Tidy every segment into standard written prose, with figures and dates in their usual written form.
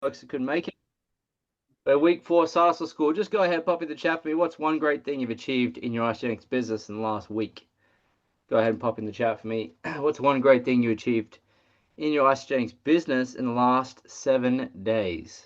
folks that couldn't make it. But week 4, Sarsa School, just go ahead, pop in the chat for me. What's one great thing you've achieved in your Isogenics business in the last week? Go ahead and pop in the chat for me. What's one great thing you achieved in your Isogenics business in the last 7 days?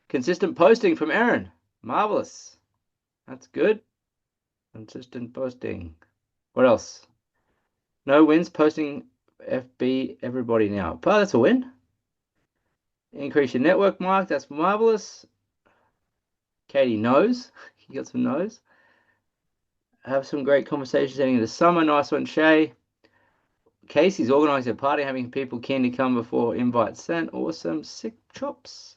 Consistent posting from Aaron. Marvelous. That's good. Consistent posting. What else? No wins, posting FB everybody now. Oh, that's a win. Increase your network, Mark. That's marvelous. Katie knows. You got some knows. Have some great conversations heading into summer. Nice one, Shay. Casey's organising a party, having people keen to come before invite sent. Awesome. Sick chops.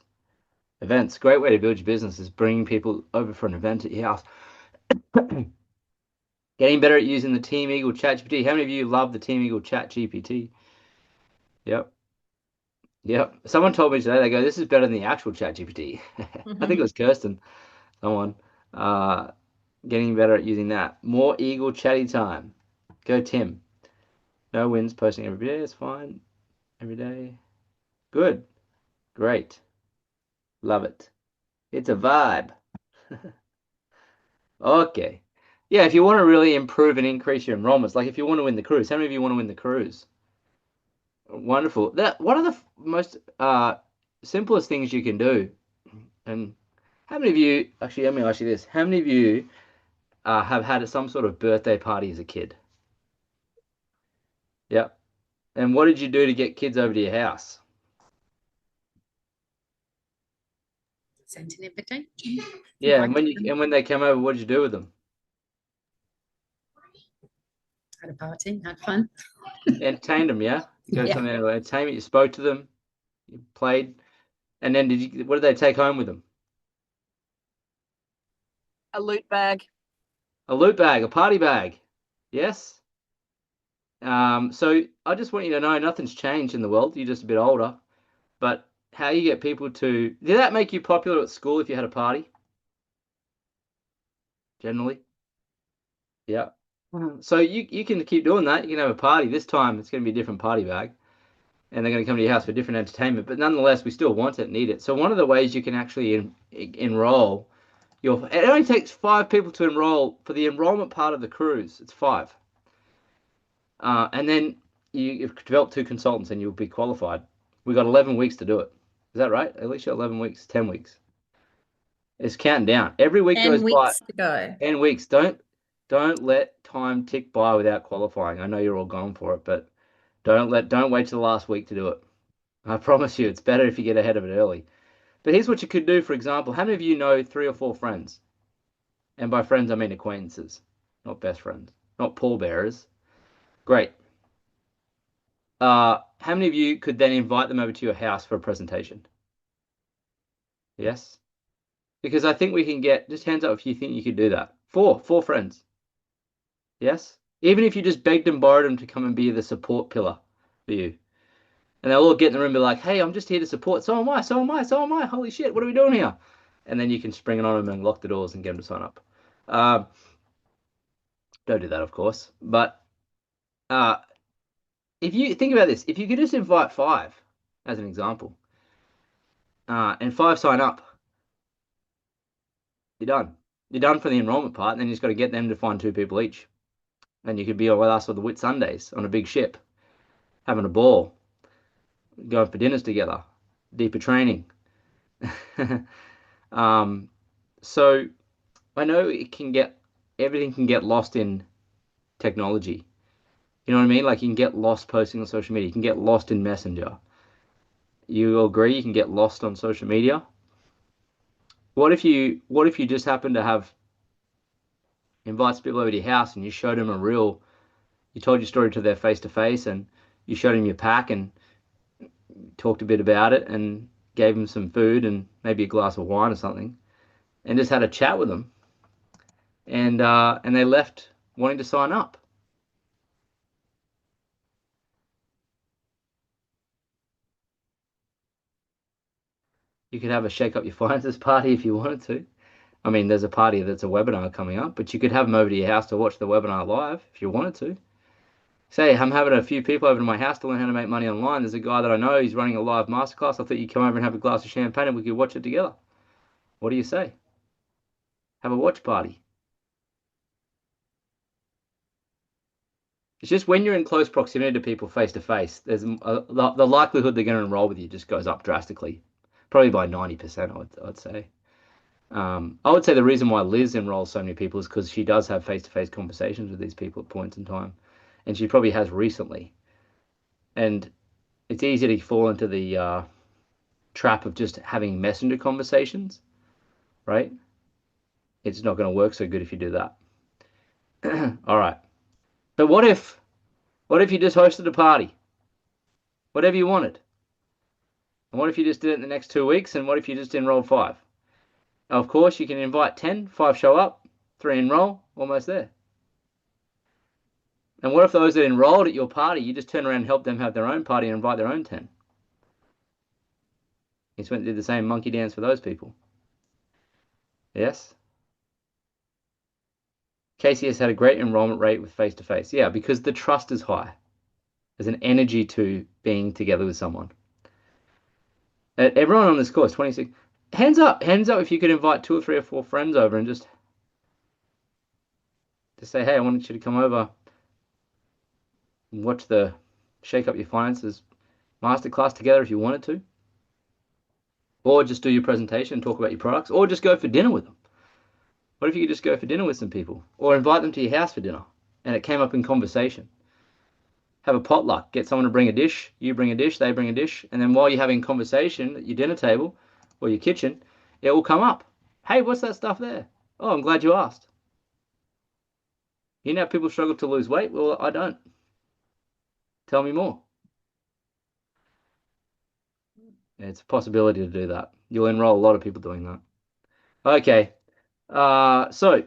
Events. Great way to build your business is bringing people over for an event at your house. Getting better at using the Team Eagle ChatGPT. How many of you love the Team Eagle ChatGPT? Yep. Yep. Someone told me today, they go, this is better than the actual ChatGPT. I think it was Kirsten, someone. Getting better at using that. More Eagle chatty time. Go, Tim. No wins, posting every day. It's fine. Every day. Good. Great. Love it. It's a vibe. Okay. Yeah, if you want to really improve and increase your enrollments, like if you want to win the cruise, how many of you want to win the cruise? Wonderful. That one of the most simplest things you can do. And how many of you, actually, let me ask you this. How many of you have had some sort of birthday party as a kid? Yep. And what did you do to get kids over to your house? Sent an invitation. Yeah, and when they came over, what did you do with them? Had a party, had fun. Entertained them, yeah? Go to Yeah. something entertainment, you spoke to them, you played, and then what did they take home with them? A loot bag. A loot bag, a party bag. Yes? So I just want you to know nothing's changed in the world. You're just a bit older. But how you get people to... Did that make you popular at school if you had a party? Generally? Yeah. So you can keep doing that. You can have a party. This time it's going to be a different party bag. And they're going to come to your house for different entertainment. But nonetheless, we still want it, need it. So one of the ways you can actually enroll... It only takes 5 people to enroll for the enrollment part of the cruise. It's 5. And then you've developed 2 consultants and you'll be qualified. We've got 11 weeks to do it. Is that right? At least you're 11 weeks, 10 weeks. It's counting down. Every week 10 goes weeks by. to go. 10 weeks. Don't let time tick by without qualifying. I know you're all going for it, but don't wait till the last week to do it. I promise you, it's better if you get ahead of it early. But here's what you could do, for example. How many of you know 3 or 4 friends? And by friends, I mean acquaintances, not best friends, not pallbearers. Great. How many of you could then invite them over to your house for a presentation? Yes? Because I think we can get, just hands up if you think you could do that. 4 friends. Yes? Even if you just begged and borrowed them to come and be the support pillar for you. And they'll all get in the room and be like, hey, I'm just here to support. So am I, so am I, so am I. Holy shit, what are we doing here? And then you can spring it on them and lock the doors and get them to sign up. Don't do that, of course. But if you think about this, if you could just invite 5, as an example, and 5 sign up, you're done. You're done for the enrollment part, and then you just got to get them to find 2 people each. And you could be with us for the Whit Sundays on a big ship, having a ball, going for dinners together, deeper training. So I know everything can get lost in technology. You know what I mean? Like you can get lost posting on social media. You can get lost in Messenger. You agree you can get lost on social media? What if you just happen to invite people over to your house and you showed them you told your story to their face to face and you showed them your pack and talked a bit about it and gave them some food and maybe a glass of wine or something and just had a chat with them and they left wanting to sign up. You could have a shake up your finances party if you wanted to. I mean, there's a party that's a webinar coming up, but you could have them over to your house to watch the webinar live if you wanted to. Say, I'm having a few people over to my house to learn how to make money online. There's a guy that I know, he's running a live masterclass. I thought you'd come over and have a glass of champagne and we could watch it together. What do you say? Have a watch party. It's just when you're in close proximity to people face to face, there's the likelihood they're going to enroll with you just goes up drastically, probably by 90%, I'd say. I would say the reason why Liz enrolls so many people is because she does have face-to-face conversations with these people at points in time, and she probably has recently. And it's easy to fall into the trap of just having messenger conversations, right? It's not going to work so good if you do that. All right. But what if you just hosted a party? Whatever you wanted. And what if you just did it in the next 2 weeks? And what if you just enrolled 5? Now, of course, you can invite 10, 5 show up, 3 enroll, almost there. And what if those that enrolled at your party, you just turn around and help them have their own party and invite their own 10? You just went and did the same monkey dance for those people. Yes? Casey has had a great enrollment rate with face-to-face. Yeah, because the trust is high. There's an energy to being together with someone. Everyone on this course, 26. Hands up if you could invite 2 or 3 or 4 friends over and just say, hey, I want you to come over and watch the Shake Up Your Finances masterclass together if you wanted to. Or just do your presentation and talk about your products. Or just go for dinner with them. What if you could just go for dinner with some people? Or invite them to your house for dinner and it came up in conversation. Have a potluck. Get someone to bring a dish. You bring a dish, they bring a dish. And then while you're having conversation at your dinner table or your kitchen, it will come up. Hey, what's that stuff there? Oh, I'm glad you asked. You know how people struggle to lose weight? Well, I don't. Tell me more. It's a possibility to do that. You'll enroll a lot of people doing that. Okay. So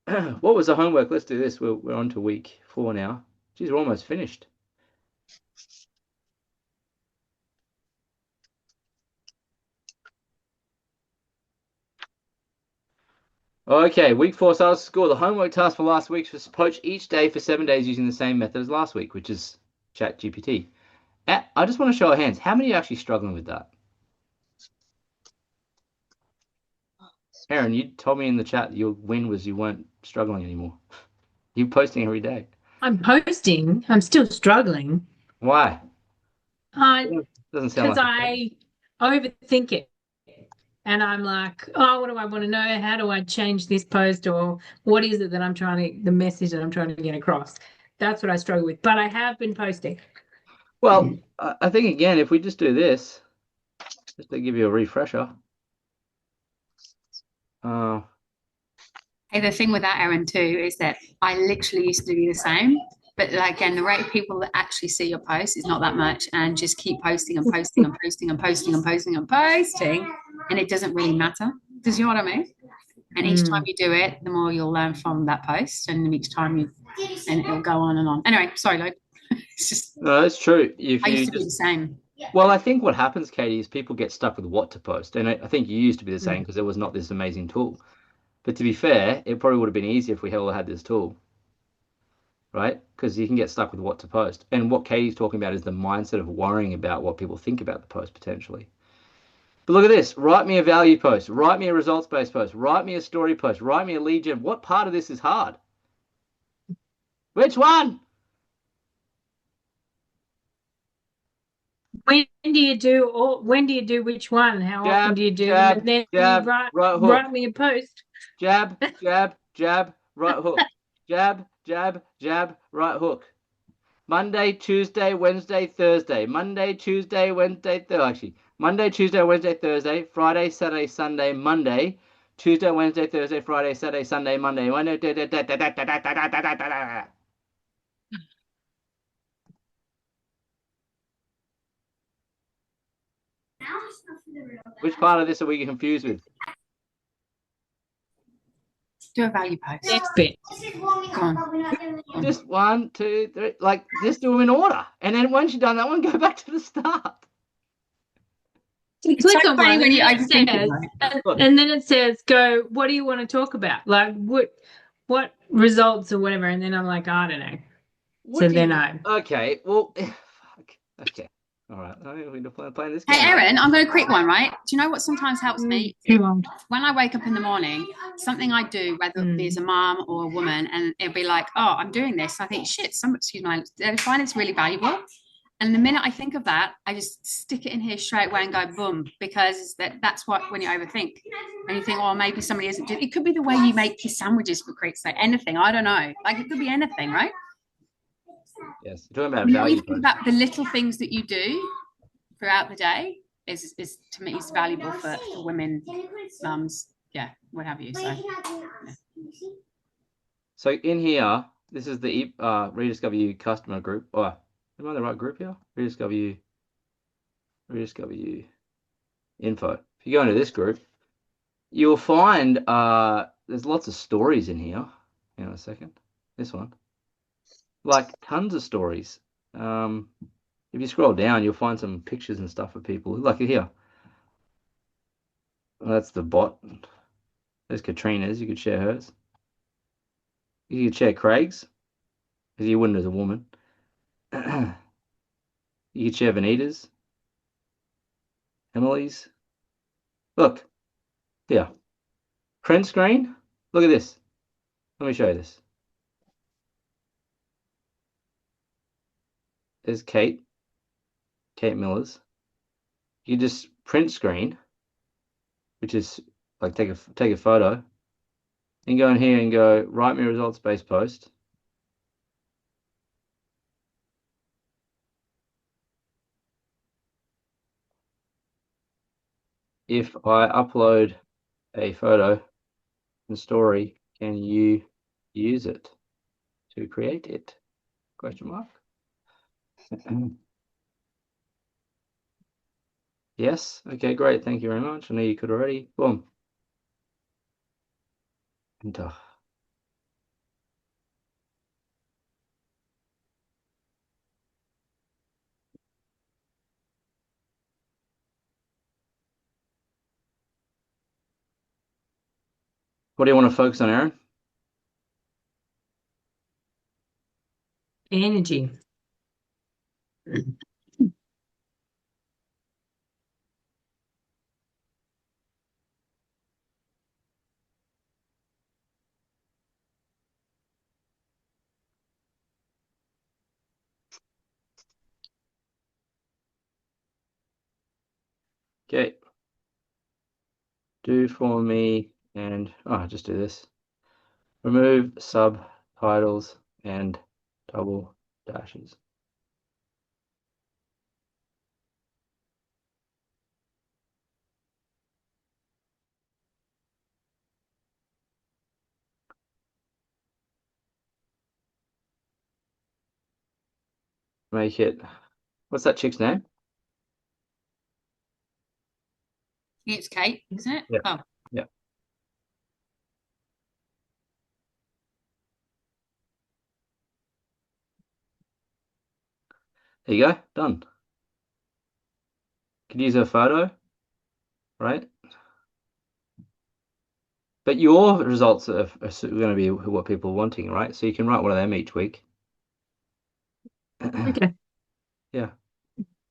what was the homework? Let's do this. We're on to week 4 now. Geez, we're almost finished. Okay, week 4 starts school. The homework task for last week was to poach each day for 7 days using the same method as last week, which is ChatGPT. I just want to show of hands. How many are actually struggling with that? Aaron, you told me in the chat that your win was you weren't struggling anymore. You're posting every day. I'm posting. I'm still struggling. Why? Doesn't sound like I overthink it. And I'm like, oh, what do I want to know? How do I change this post? Or what is it that the message that I'm trying to get across? That's what I struggle with. But I have been posting. Well, I think, again, if we just do this, just to give you a refresher. Hey, the thing with that, Aaron, too, is that I literally used to do the same. But like, again, the rate of people that actually see your post is not that much, and just keep posting and posting and posting and posting and posting and posting, and it doesn't really matter. Does you know what I mean? And each time you do it, the more you'll learn from that post, and each time and it'll go on and on. Anyway, sorry, Luke. It's just no, that's true. I used to be the same. Well, I think what happens, Katie, is people get stuck with what to post, and I think you used to be the same because there was not this amazing tool. But to be fair, it probably would have been easier if we all had this tool, right? Because you can get stuck with what to post. And what Katie's talking about is the mindset of worrying about what people think about the post potentially. But look at this. Write me a value post. Write me a results-based post. Write me a story post. Write me a lead gen. What part of this is hard? Which one? When do you do which one? How often do you do them? And then jab, you write me a post. Jab, jab, jab, right hook. Jab, jab, jab, right hook. Monday, Tuesday, Wednesday, Thursday. Monday, Tuesday, Wednesday, Thursday. Monday, Tuesday, Wednesday, Thursday. Friday, Saturday, Sunday, Monday. Tuesday, Wednesday, Thursday, Friday, Saturday, Sunday, Monday. Which part of this are we confused with? Do a value post. Next bit. Just 1, 2, 3. Like, just do them in order. And then once you've done that one, go back to the start. It's click so on funny one, when and you then it overthink says, it. and then it says, "Go. What do you want to talk about? Like what results or whatever?" And then I'm like, I don't know. What So do then you... Okay, well, fuck. Okay. All right. We're playing this Hey, game. Erin, I'm going to quick one, right? Do you know what sometimes helps me? Too old. When I wake up in the morning, something I do, whether it be as a mom or a woman, and it'll be like, oh, I'm doing this. I think, shit, excuse me, I find it's really valuable. And the minute I think of that, I just stick it in here straight away and go boom, because that's what when you overthink and you think, oh, maybe somebody isn't doing it. Could be the way you make your sandwiches, for Christ's sake, anything. I don't know. Like it could be anything, right? Yes, you're talking about You value. think about the little things that you do throughout the day is to me is valuable for women, mums, yeah, what have you. So, yeah. So in here, this is the Rediscover You customer group. Oh, am I in the right group here? Rediscover You info. If you go into this group, you'll find there's lots of stories in here. Hang on a second. This one. Like tons of stories. If you scroll down, you'll find some pictures and stuff of people. Like here. Well, that's the bot. There's Katrina's. You could share hers. You could share Craig's, because you wouldn't as a woman. You could share Vanita's. Emily's. Look. Here. Print screen. Look at this. Let me show you this. There's Kate Miller's. You just print screen, which is like take a photo, and go in here and go write me a results-based post. If I upload a photo and story, can you use it to create it? Question mark. Yes. Okay, great. Thank you very much. I know you could already. Boom. Enter. What do you want to focus on, Aaron? Energy. Okay. Do for me and just do this. Remove subtitles and double dashes. Make it. What's that chick's name? It's Kate, isn't it? Yeah. Oh. Yeah. There you go. Done. Could use a photo, right? But your results are going to be what people are wanting, right? So you can write one of them each week. Okay. Yeah.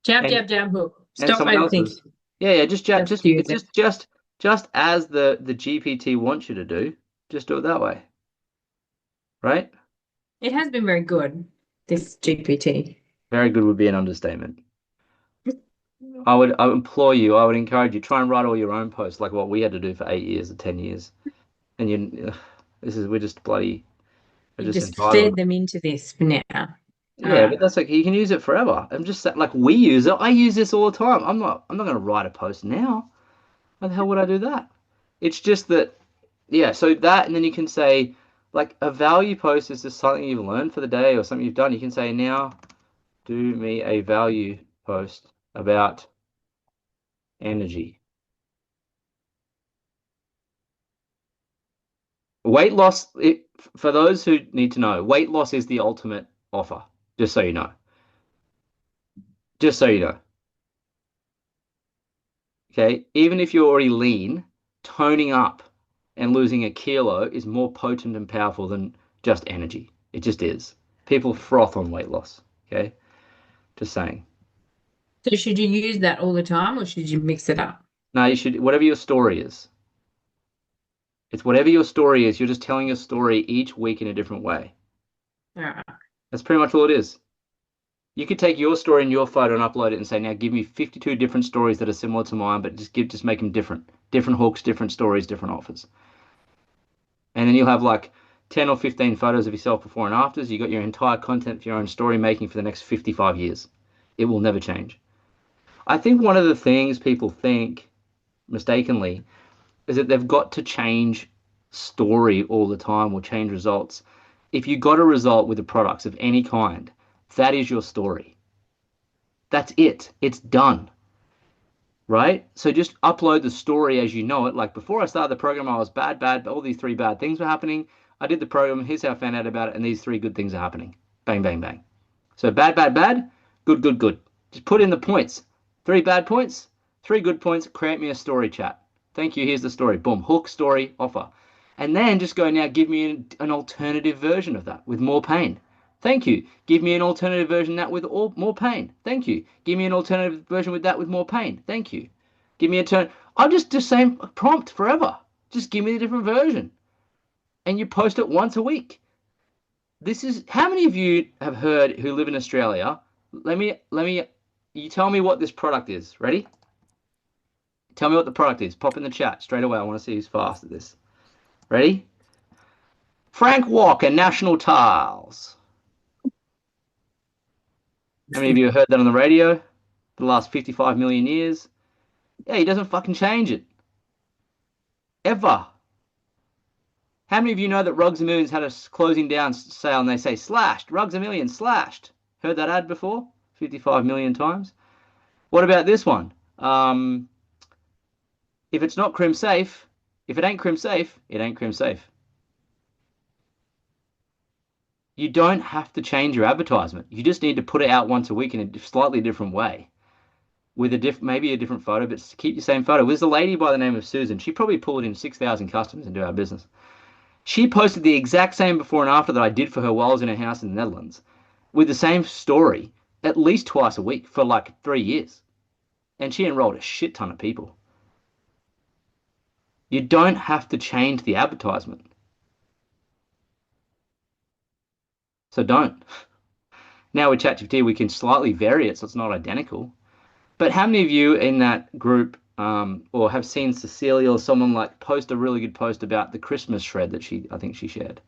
Jab, And- jab, jab, hook. And Stop someone overthinking. else's. Yeah, just jab. Just Just use it's just as the GPT wants you to do. Just do it that way, right? It has been very good, this GPT. Very good would be an understatement. I would implore you, I would encourage you, try and write all your own posts, like what we had to do for 8 years or 10 years. And we're just bloody, we're You just entitled. fed them into this for now. Yeah, but that's like you can use it forever. I'm just like we use it. I use this all the time. I'm not going to write a post now. How the hell would I do that? It's just that, yeah. So that, and then you can say, like a value post is just something you've learned for the day or something you've done. You can say now, do me a value post about energy. Weight loss, for those who need to know, weight loss is the ultimate offer, just so you know. Just so you know. Okay, even if you're already lean, toning up and losing a kilo is more potent and powerful than just energy. It just is. People froth on weight loss. Okay, just saying. So should you use that all the time or should you mix it up? No, you should, whatever your story is. It's whatever your story is. You're just telling your story each week in a different way. Yeah. That's pretty much all it is. You could take your story and your photo and upload it and say, now give me 52 different stories that are similar to mine, but just make them different. Different hooks, different stories, different offers. And then you'll have like 10 or 15 photos of yourself before and afters. You got your entire content for your own story making for the next 55 years. It will never change. I think one of the things people think mistakenly is that they've got to change story all the time or change results. If you got a result with the products of any kind, that is your story. That's it. It's done. Right? So just upload the story as you know it. Like before I started the program, I was bad, all these 3 bad things were happening. I did the program, here's how I found out about it, and these 3 good things are happening. Bang, bang, bang. So bad, good, good, good. Just put in the points. 3 bad points, 3 good points, create me a story chat. Thank you, here's the story. Boom, hook, story, offer. And then just go, now give me an alternative version of that with more pain. Thank you. Give me an alternative version that with more pain. Thank you. Give me an alternative version with that with more pain. Thank you. Give me a turn. I'll just do the same prompt forever. Just give me a different version. And you post it once a week. This is, how many of you have heard who live in Australia? You tell me what this product is. Ready? Tell me what the product is. Pop in the chat straight away. I want to see who's fast at this. Ready? Frank Walker, National Tiles. How many of you have heard that on the radio for the last 55 million years? Yeah, he doesn't fucking change it. Ever. How many of you know that Rugs A Millions had a closing down sale and they say slashed, Rugs A Million slashed? Heard that ad before? 55 million times. What about this one? If it's not crim safe, if it ain't crim safe, it ain't crim safe. You don't have to change your advertisement. You just need to put it out once a week in a slightly different way. With maybe a different photo, but keep your same photo. There's a lady by the name of Susan. She probably pulled in 6,000 customers into our business. She posted the exact same before and after that I did for her while I was in her house in the Netherlands, with the same story at least twice a week for like 3 years. And she enrolled a shit ton of people. You don't have to change the advertisement. So don't. Now with ChatGPT, we can slightly vary it so it's not identical. But how many of you in that group or have seen Cecilia or someone like post a really good post about the Christmas shred that I think she shared?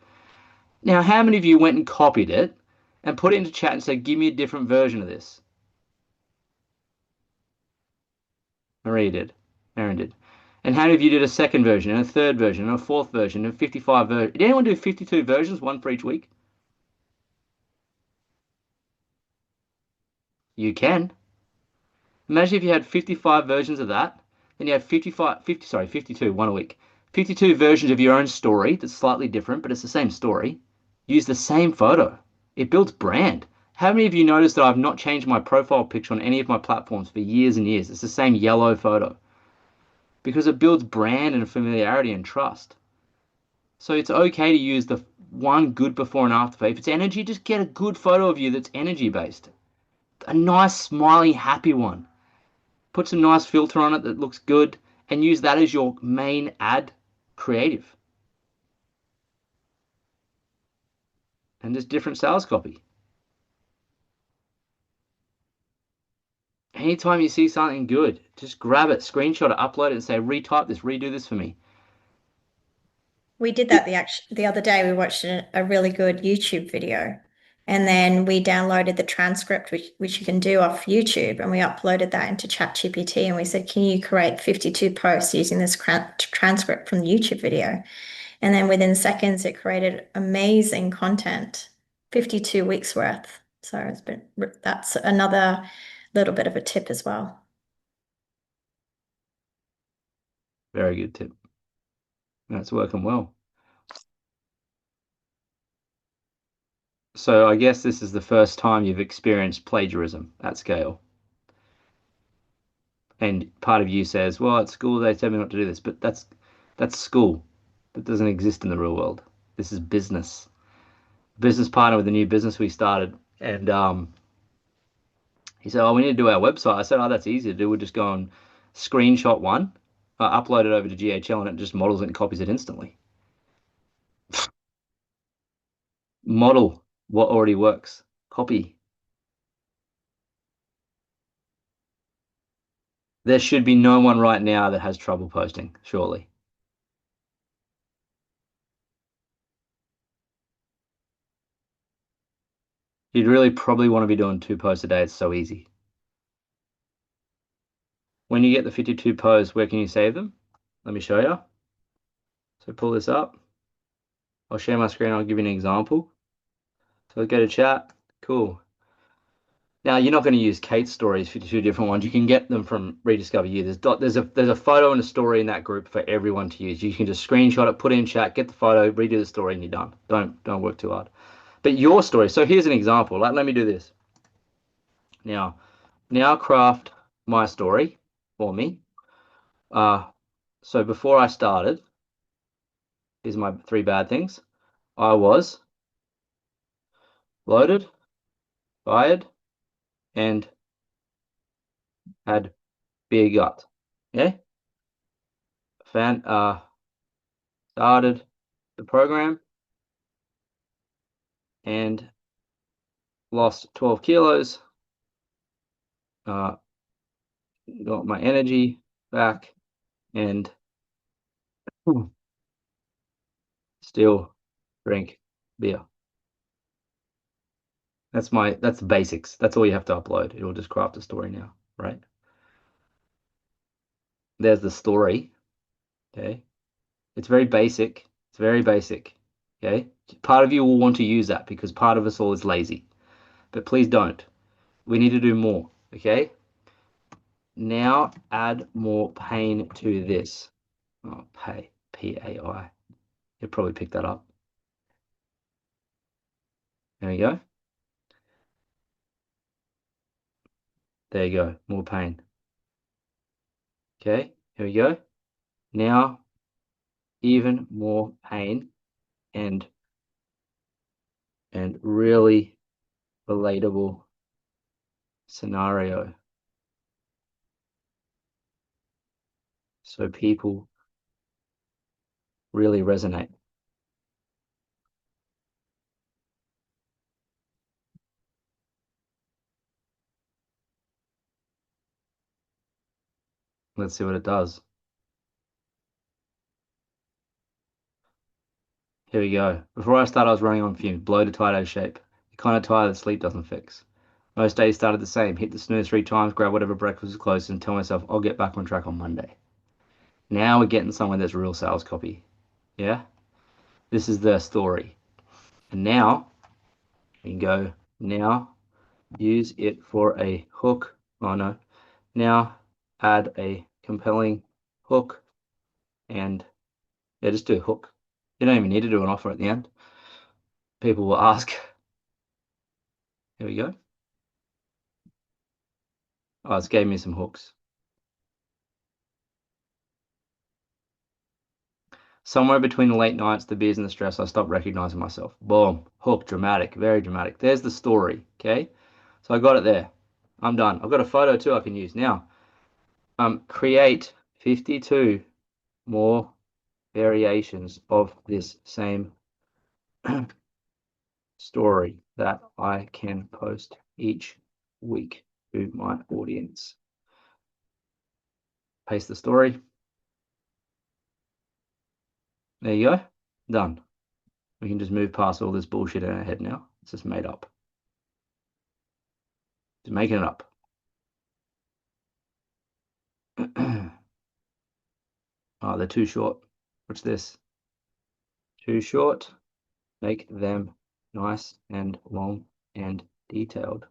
Now, how many of you went and copied it and put it into chat and said, give me a different version of this? Maria did. Aaron did. And how many of you did a second version and a third version and a fourth version and 55 versions? Did anyone do 52 versions, one for each week? You can. Imagine if you had 55 versions of that, then you have 52, one a week. 52 versions of your own story that's slightly different, but it's the same story. Use the same photo. It builds brand. How many of you noticed that I've not changed my profile picture on any of my platforms for years and years? It's the same yellow photo. Because it builds brand and familiarity and trust. So it's okay to use the one good before and after. If it's energy, just get a good photo of you that's energy based. A nice, smiley, happy one. Put some nice filter on it that looks good and use that as your main ad creative. And just different sales copy. Anytime you see something good, just grab it, screenshot it, upload it and say, retype this, redo this for me. We did that the other day. We watched a really good YouTube video. And then we downloaded the transcript, which you can do off YouTube, and we uploaded that into ChatGPT. And we said, can you create 52 posts using this transcript from the YouTube video? And then within seconds, it created amazing content, 52 weeks worth. So that's another little bit of a tip as well. Very good tip. That's working well. So I guess this is the first time you've experienced plagiarism at scale. and part of you says, well, at school they tell me not to do this, but that's school. That doesn't exist in the real world. This is business. Business partner with a new business we started, and he said, oh, we need to do our website. I said, oh, that's easy to do. We'll just go and screenshot one, upload it over to GHL, and it just models it and copies it instantly. Model what already works. Copy. There should be no one right now that has trouble posting, surely. You'd really probably want to be doing 2 posts a day. It's so easy. When you get the 52 posts, where can you save them? Let me show you. So pull this up. I'll share my screen. I'll give you an example. So go to chat. Cool. Now you're not going to use Kate's stories, 52 different ones. You can get them from Rediscover You. There's a photo and a story in that group for everyone to use. You can just screenshot it, put it in chat, get the photo, redo the story, and you're done. Don't work too hard. But your story. So here's an example. Let me do this. Now craft my story for me. So before I started, here's my 3 bad things. I was bloated, fired, and had beer gut. Yeah. Started the program and lost 12 kilos. Got my energy back and still drink beer. That's the basics. That's all you have to upload. It'll just craft a story now, right? There's the story. Okay. It's very basic. It's very basic. Okay. Part of you will want to use that because part of us all is lazy. But please don't. We need to do more. Okay. Now add more pain to this. Oh, pay. P-A-I. You'll probably pick that up. There you go. There you go. More pain. Okay. Here we go. Now even more pain and really relatable scenario. So people really resonate. Let's see what it does. Here we go. Before I started, I was running on fumes, bloated, tired out of shape. The kind of tired that sleep doesn't fix. Most days started the same. Hit the snooze 3 times, grab whatever breakfast was close, and tell myself I'll get back on track on Monday. Now we're getting somewhere that's real sales copy. Yeah? This is the story. And now we can go, now use it for a hook. Oh no. Now add a compelling hook and yeah, just do a hook. You don't even need to do an offer at the end. People will ask. Here we go. Oh, it's gave me some hooks. Somewhere between the late nights, the beers, and the stress, I stopped recognizing myself. Boom. Hook. Dramatic. Very dramatic. There's the story. Okay. So I got it there. I'm done. I've got a photo too I can use. Now, create 52 more variations of this same story that I can post each week to my audience. Paste the story. There you go. Done. We can just move past all this bullshit in our head now. It's just made up. Just making it up. Oh, they're too short. What's this? Too short. Make them nice and long and detailed.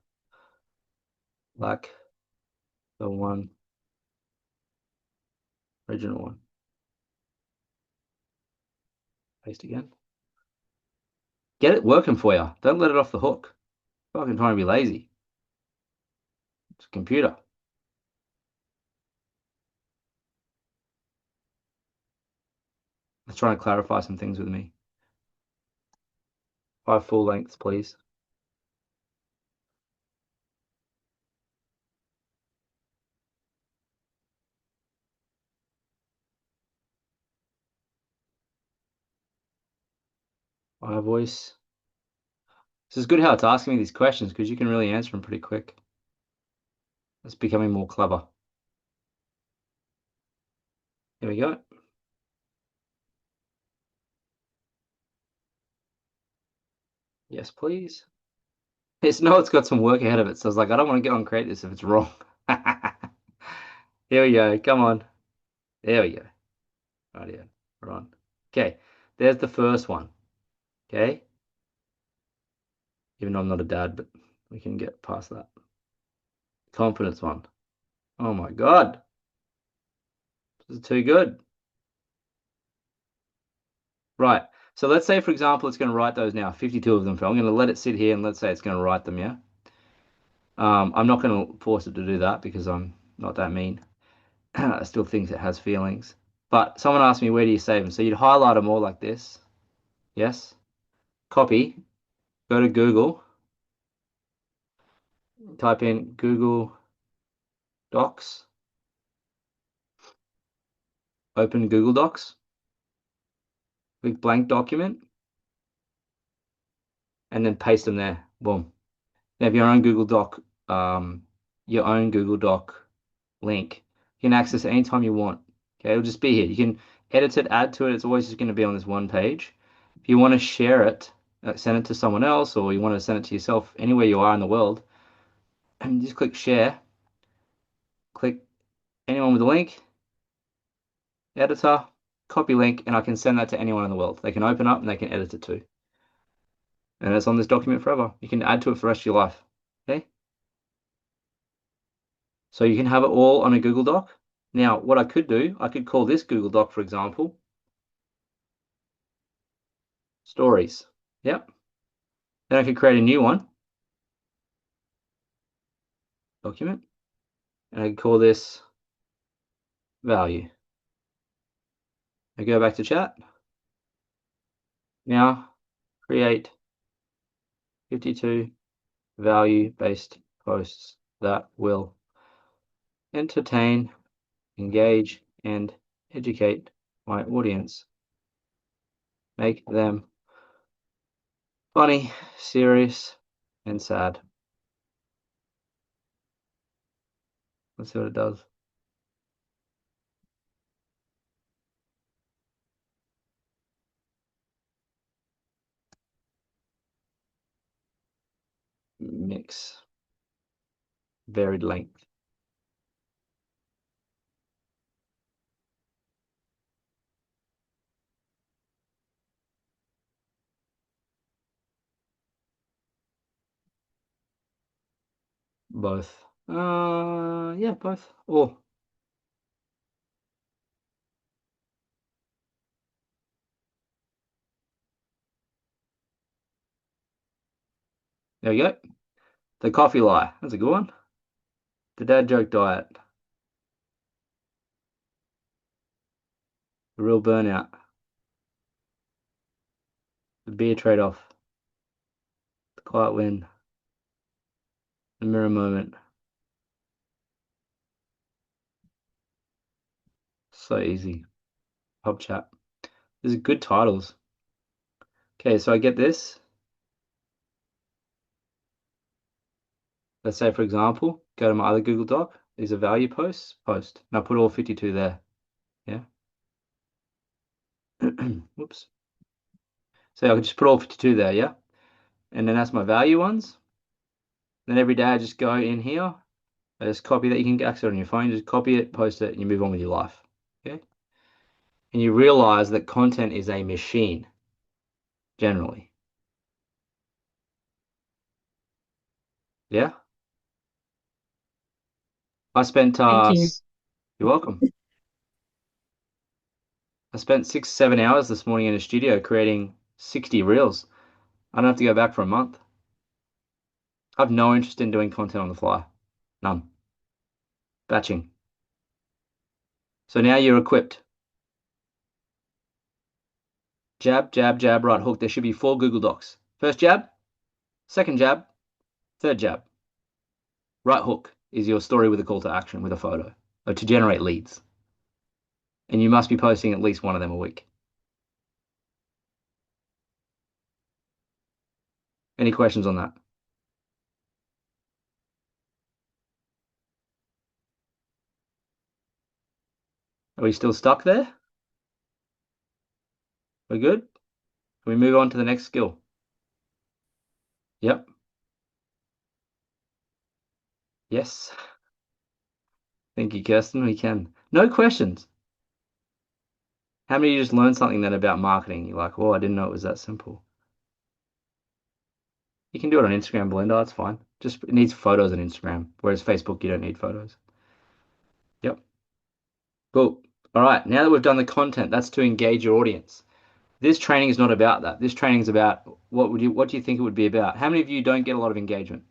Like the one original one. Paste again. Get it working for you. Don't let it off the hook. Fucking trying to be lazy. It's a computer. Let's try and clarify some things with me. 5 full lengths, please. My voice. This is good how it's asking me these questions because you can really answer them pretty quick. It's becoming more clever. Here we go. Yes, please. It's got some work ahead of it, so I was like, I don't want to get on create this if it's wrong. Here we go. Come on. There we go. Right here. We're on. Okay. There's the first one. Okay. Even though I'm not a dad, but we can get past that. Confidence one. Oh my God. This is too good. Right. So let's say, for example, it's going to write those now, 52 of them. I'm going to let it sit here and let's say it's going to write them, yeah? I'm not going to force it to do that because I'm not that mean. I still think it has feelings. But someone asked me, where do you save them? So you'd highlight them all like this. Yes. Copy. Go to Google. Type in Google Docs. Open Google Docs. Click blank document. And then paste them there. Boom. Now, if your own Google Doc, link, you can access it anytime you want. Okay, it'll just be here. You can edit it, add to it. It's always just going to be on this one page. If you want to share it, send it to someone else, or you want to send it to yourself anywhere you are in the world, and just click share. Click anyone with a link, editor, copy link, and I can send that to anyone in the world. They can open up and they can edit it too. And it's on this document forever. You can add to it for the rest of your life. Okay? So you can have it all on a Google Doc. Now, what I could do, I could call this Google Doc, for example, Stories. Yep. Then I could create a new one, document, and I could call this Value. I go back to chat. Now, create 52 value-based posts that will entertain, engage, and educate my audience. Make them funny, serious, and sad. Let's see what it does. Mix. Varied length. Both. Yeah, both. Or there we go. The coffee lie. That's a good one. The dad joke diet. The real burnout. The beer trade-off. The quiet win. The mirror moment. So easy. Pub chat. These are good titles. Okay, so I get this. Let's say, for example, go to my other Google Doc. These are value posts. Post. And I put all 52 there. Yeah. Whoops. So I can just put all 52 there, yeah? And then that's my value ones. Then every day I just go in here. I just copy that. You can access it on your phone. Just copy it, post it, and you move on with your life. Okay? And you realize that content is a machine, generally. Yeah? I spent Thank you. You're welcome. I spent 6-7 hours this morning in a studio creating 60 reels. I don't have to go back for a month. I have no interest in doing content on the fly. None. Batching. So now you're equipped. Jab, jab, jab, right hook. There should be 4 Google Docs. First jab, second jab, third jab. Right hook is your story with a call to action with a photo to generate leads. And you must be posting at least one of them a week. Any questions on that? Are we still stuck there? We're good? Can we move on to the next skill? Yep. Yes. Thank you, Kirsten. We can. No questions. How many of you just learned something then about marketing? You're like, oh, I didn't know it was that simple. You can do it on Instagram Blender, it's fine. Just it needs photos on Instagram, whereas Facebook, you don't need photos. Yep. Cool. All right, now that we've done the content, that's to engage your audience. This training is not about that. This training is about what do you think it would be about? How many of you don't get a lot of engagement?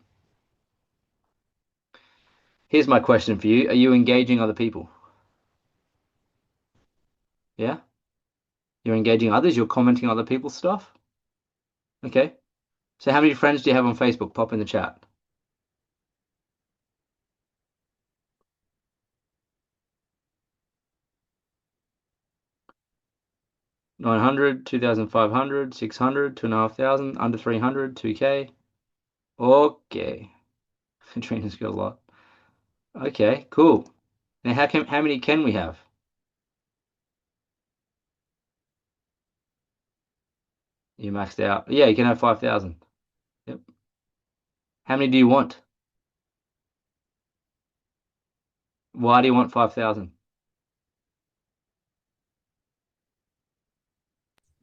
Here's my question for you. Are you engaging other people? Yeah? You're engaging others, you're commenting on other people's stuff? Okay. So how many friends do you have on Facebook? Pop in the chat. 900, 2,500, 600, 2,500, under 300, 2K. Okay. Trina's got a lot. Okay, cool. Now how many can we have? You maxed out. Yeah, you can have 5,000. Yep. How many do you want? Why do you want 5,000?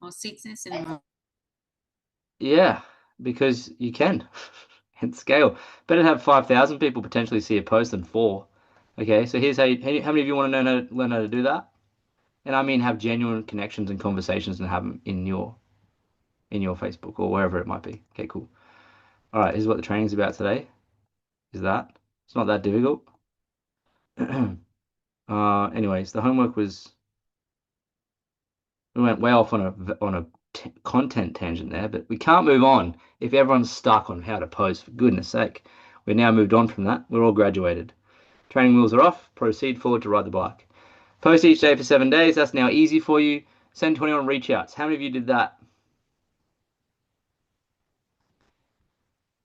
Or seats in a cinema. Yeah, because you can. And scale. Better to have 5,000 people potentially see a post than 4. Okay, so here's how many of you want to learn how to do that? And I mean have genuine connections and conversations and have them in your Facebook or wherever it might be. Okay, cool. All right, here's what the training's about today. Is that it's not that difficult. Anyways, the homework was we went way off on a content tangent there, but we can't move on if everyone's stuck on how to post. For goodness sake, we're now moved on from that. We're all graduated. Training wheels are off. Proceed forward to ride the bike. Post each day for 7 days. That's now easy for you. Send 21 reach outs. How many of you did that?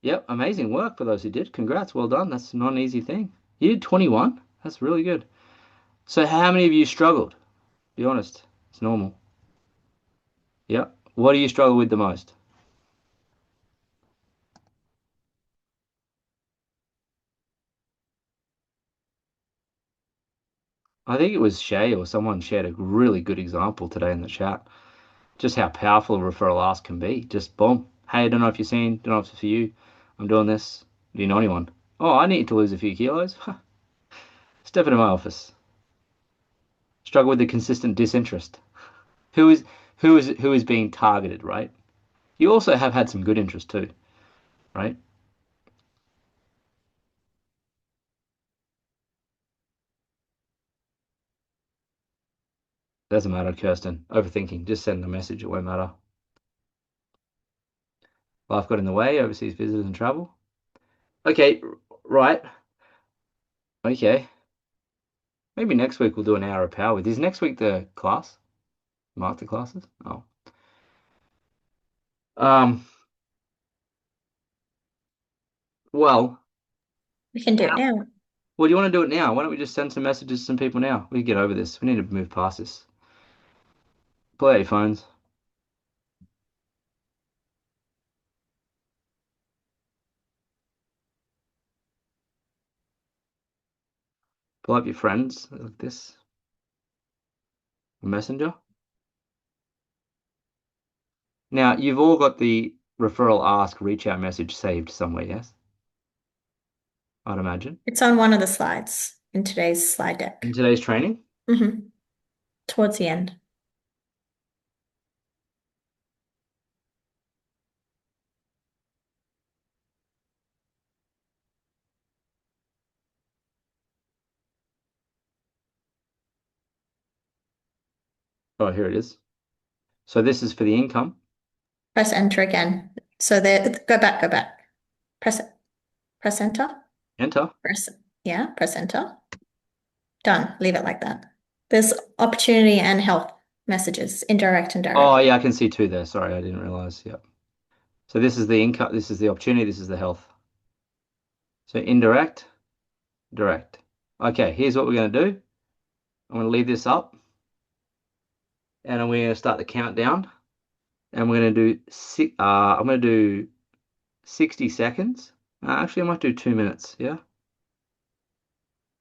Yep, amazing work for those who did. Congrats, well done. That's not an easy thing. You did 21. That's really good. So how many of you struggled? Be honest. It's normal. Yep. What do you struggle with the most? I think it was Shay or someone shared a really good example today in the chat. Just how powerful a referral ask can be. Just boom. Hey, I don't know if you've seen, don't know if it's for you. I'm doing this. Do you know anyone? Oh, I need to lose a few kilos. Step into my office. Struggle with the consistent disinterest. Who is who is being targeted, right? You also have had some good interest too, right? Doesn't matter, Kirsten. Overthinking. Just send a message. It won't matter. Life got in the way. Overseas visitors and travel. Okay, right. Okay. Maybe next week we'll do an hour of power with. Is next week the class? Mark the classes? Oh. Um. Well, We can do it now. well, do you want to do it now? Why don't we just send some messages to some people now? We can get over this. We need to move past this. Pull out your phones. Pull up your friends like this. Messenger. Now, you've all got the referral ask reach out message saved somewhere, yes? I'd imagine. It's on one of the slides in today's slide deck. In today's training? Mm-hmm. Towards the end. Oh, here it is. So this is for the income. Press enter again. So there, go back. Press enter. Enter. Press enter. Done. Leave it like that. There's opportunity and health messages, indirect and direct. Oh yeah, I can see two there. Sorry, I didn't realize. Yep. So this is the income, this is the opportunity, this is the health. So indirect, direct. Okay, here's what we're going to do. I'm going to leave this up. And we're going to start the countdown. And we're going to do I'm going to do 60 seconds. Actually, I might do 2 minutes, yeah?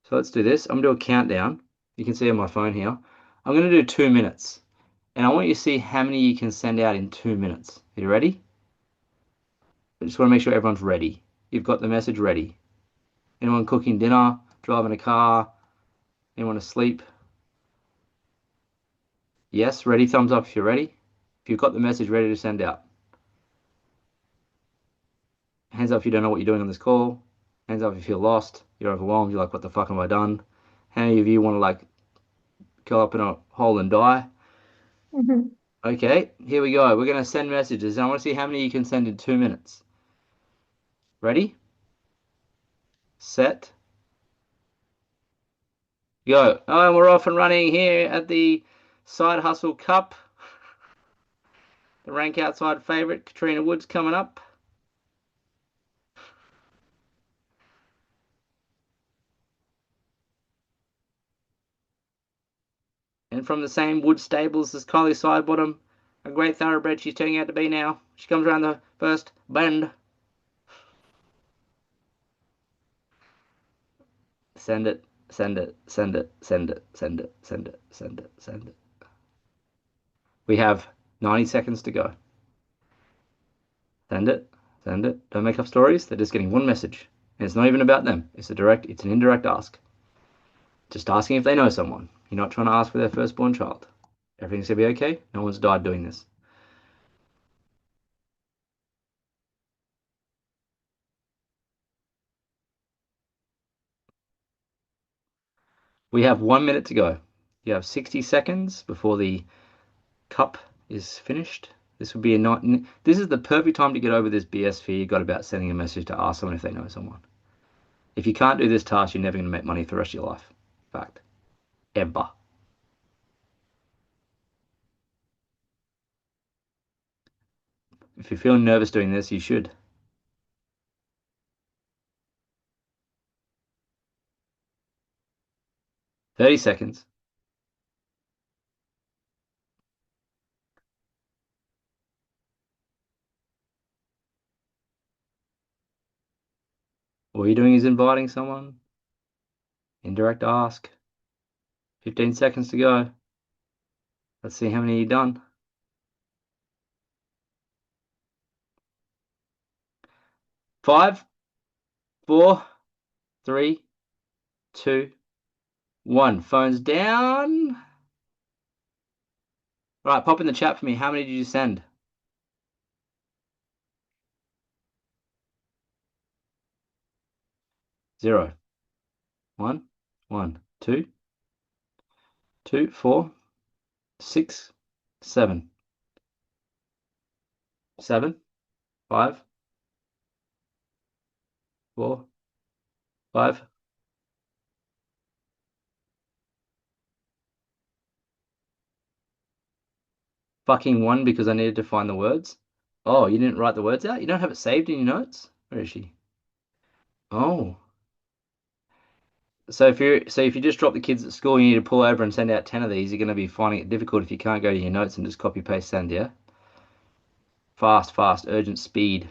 So let's do this. I'm going to do a countdown. You can see on my phone here. I'm going to do 2 minutes. And I want you to see how many you can send out in 2 minutes. Are you ready? I just want to make sure everyone's ready. You've got the message ready. Anyone cooking dinner, driving a car, anyone asleep? Yes, ready, thumbs up if you're ready. If you've got the message ready to send out. Hands up if you don't know what you're doing on this call. Hands up if you feel lost, you're overwhelmed, you're like, what the fuck have I done? How many of you want to like go up in a hole and die? Okay, here we go. We're going to send messages and I want to see how many you can send in 2 minutes. Ready? Set. Go. Oh, and we're off and running here at the Side Hustle Cup. The rank outside favourite, Katrina Woods, coming up. And from the same wood stables as Kylie Sidebottom, a great thoroughbred she's turning out to be now. She comes around the first bend. Send it, send it, send it, send it, send it, send it, send it, send it. We have 90 seconds to go. Send it, send it. Don't make up stories. They're just getting one message. And it's not even about them. It's an indirect ask. Just asking if they know someone. You're not trying to ask for their firstborn child. Everything's going to be okay. No one's died doing this. We have 1 minute to go. You have 60 seconds before the cup is finished. This would be this is the perfect time to get over this BS fear you got about sending a message to ask someone if they know someone. If you can't do this task, you're never going to make money for the rest of your life. Fact. Ever. If you're feeling nervous doing this, you should. 30 seconds. All you're doing is inviting someone. Indirect ask. 15 seconds to go. Let's see how many you've done. 5, 4, 3, 2, 1. Phones down. Right, pop in the chat for me. How many did you send? 0. 1, 1, 2, 2, 4, 6, 7. 7, 5, 4, 5. Fucking 1 because I needed to find the words. Oh, you didn't write the words out? You don't have it saved in your notes? Where is she? Oh. So if you just drop the kids at school, you need to pull over and send out 10 of these, you're going to be finding it difficult if you can't go to your notes and just copy paste send, yeah? Fast, urgent, speed.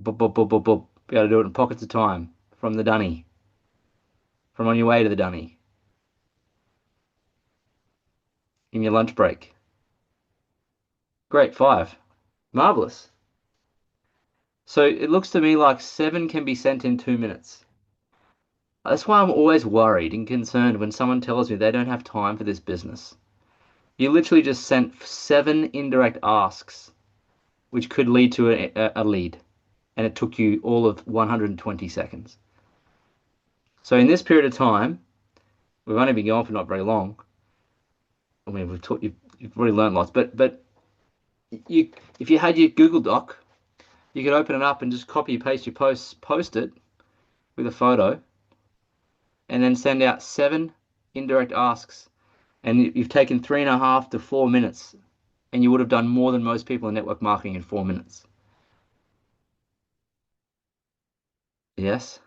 Boop, boop, boop, boop, boop. Be able to do it in pockets of time. From the dunny. From on your way to the dunny. In your lunch break. Great, 5. Marvelous. So it looks to me like 7 can be sent in 2 minutes. That's why I'm always worried and concerned when someone tells me they don't have time for this business. You literally just sent 7 indirect asks, which could lead to a lead. And it took you all of 120 seconds. So in this period of time, we've only been going for not very long. I mean, we've taught you you've already learned lots. But if you had your Google Doc, you could open it up and just copy paste your posts, post it with a photo, and then send out 7 indirect asks, and you've taken 3.5 to 4 minutes, and you would have done more than most people in network marketing in 4 minutes. Yes.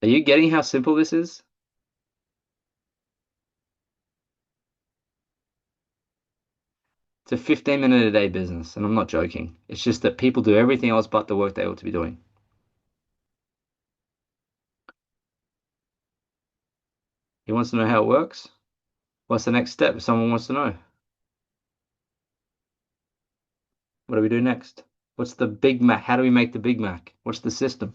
Are you getting how simple this is? It's a 15-minute a day business, and I'm not joking. It's just that people do everything else but the work they ought to be doing. He wants to know how it works. What's the next step if someone wants to know? What do we do next? What's the Big Mac? How do we make the Big Mac? What's the system?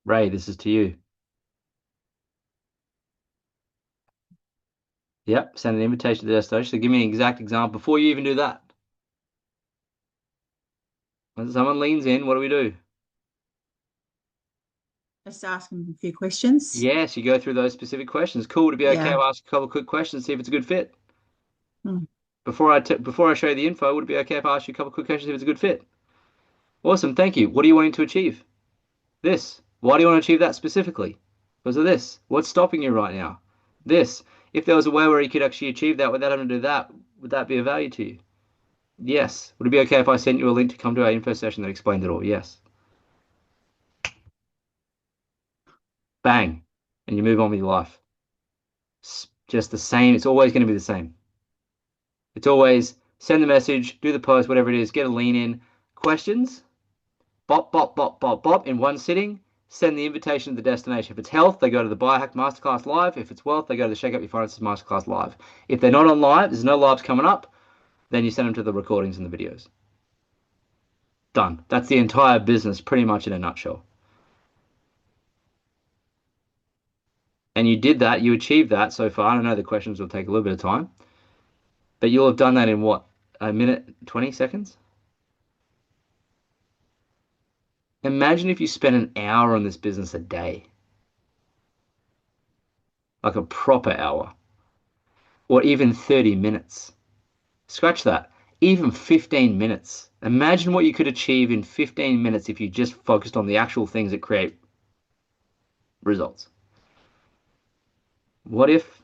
Ray, this is to you. Yep, send an invitation to the destination. So give me an exact example before you even do that. When someone leans in, what do we do? Just ask them a few questions. Yes, you go through those specific questions. Cool, to be okay, I'll ask a couple of quick questions, see if it's a good fit. Before I show you the info, would it be okay if I ask you a couple of quick questions, see if it's a good fit? Awesome, thank you. What are you wanting to achieve? This. Why do you want to achieve that specifically? Because of this. What's stopping you right now? This. If there was a way where you could actually achieve that without having to do that, would that be of value to you? Yes. Would it be okay if I sent you a link to come to our info session that explained it all? Yes. Bang. And you move on with your life. It's just the same. It's always going to be the same. It's always send the message, do the post, whatever it is, get a lean in. Questions, bop, bop, bop, bop, bop in one sitting. Send the invitation to the destination. If it's health, they go to the Biohack Masterclass Live. If it's wealth, they go to the Shake Up Your Finances Masterclass Live. If they're not on live, there's no lives coming up, then you send them to the recordings and the videos. Done. That's the entire business pretty much in a nutshell. And you did that, you achieved that so far. I know the questions will take a little bit of time, but you'll have done that in what, a minute, 20 seconds? Imagine if you spent an hour on this business a day. Like a proper hour. Or even 30 minutes. Scratch that. Even 15 minutes. Imagine what you could achieve in 15 minutes if you just focused on the actual things that create results. What if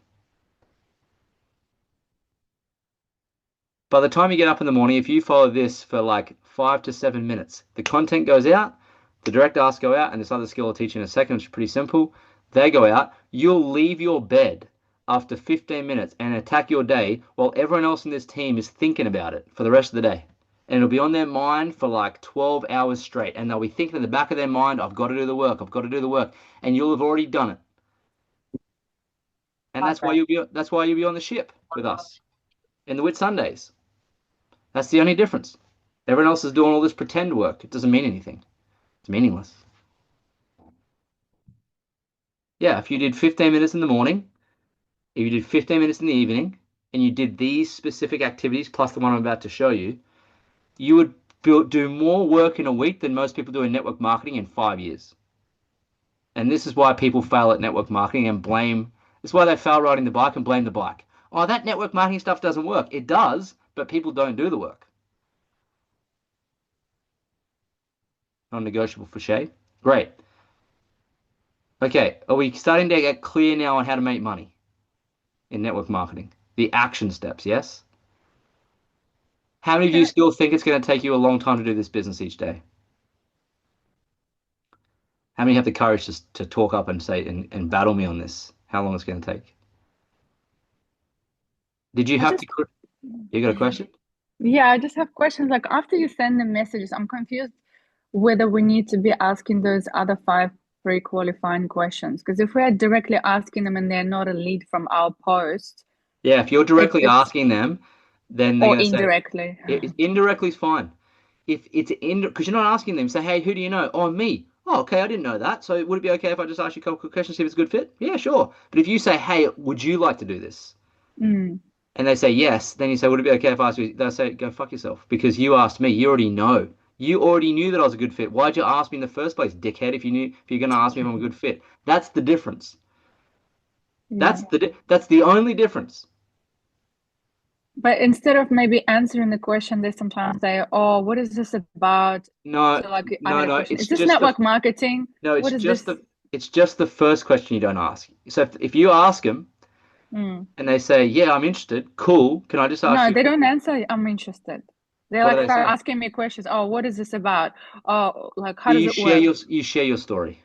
by the time you get up in the morning, if you follow this for like 5 to 7 minutes, the content goes out, the direct asks go out, and this other skill I'll teach you in a second, which is pretty simple. They go out. You'll leave your bed after 15 minutes and attack your day while everyone else in this team is thinking about it for the rest of the day. And it'll be on their mind for like 12 hours straight. And they'll be thinking in the back of their mind, I've got to do the work. I've got to do the work. And you'll have already done it. And that's why you'll be on the ship with us in the Whitsundays. That's the only difference. Everyone else is doing all this pretend work. It doesn't mean anything. It's meaningless. Yeah, if you did 15 minutes in the morning, if you did 15 minutes in the evening, and you did these specific activities plus the one I'm about to show you, you would do more work in a week than most people do in network marketing in 5 years. And this is why people fail at network marketing and blame. It's why they fail riding the bike and blame the bike. Oh, that network marketing stuff doesn't work. It does, but people don't do the work. Non-negotiable for Shay. Great. Okay, are we starting to get clear now on how to make money in network marketing? The action steps, yes? How many of you still think it's going to take you a long time to do this business each day? How many have the courage to talk up and say and battle me on this? How long it's going to take? Did you have to? You got a question? Yeah, I just have questions. Like after you send the messages, I'm confused whether we need to be asking those other 5 pre-qualifying questions. Because if we're directly asking them and they're not a lead from our post. Yeah, if you're directly asking them, then they're going to indirectly. Indirectly is fine. If it's because you're not asking them, say, hey, who do you know? Oh, me. Oh, okay, I didn't know that. So would it be okay if I just ask you a couple quick questions, see if it's a good fit? Yeah, sure. But if you say, hey, would you like to do this? And they say yes, then you say, would it be okay if I ask you? They'll say, go fuck yourself, because you asked me. You already know. You already knew that I was a good fit. Why'd you ask me in the first place, dickhead, if you're going to ask me if I'm a good fit? That's the difference. Yeah. That's the only difference. But instead of maybe answering the question, they sometimes say, "Oh, what is this about?" No, So like, I had a no. question. Is this network marketing? No, What is this? it's just the first question you don't ask. So if you ask them Mm. and they say, "Yeah, I'm interested," cool. Can I just ask No, you? they don't answer. I'm interested. They What do like they start say? asking me questions. Oh, what is this about? Oh, like how does it work? You share your story.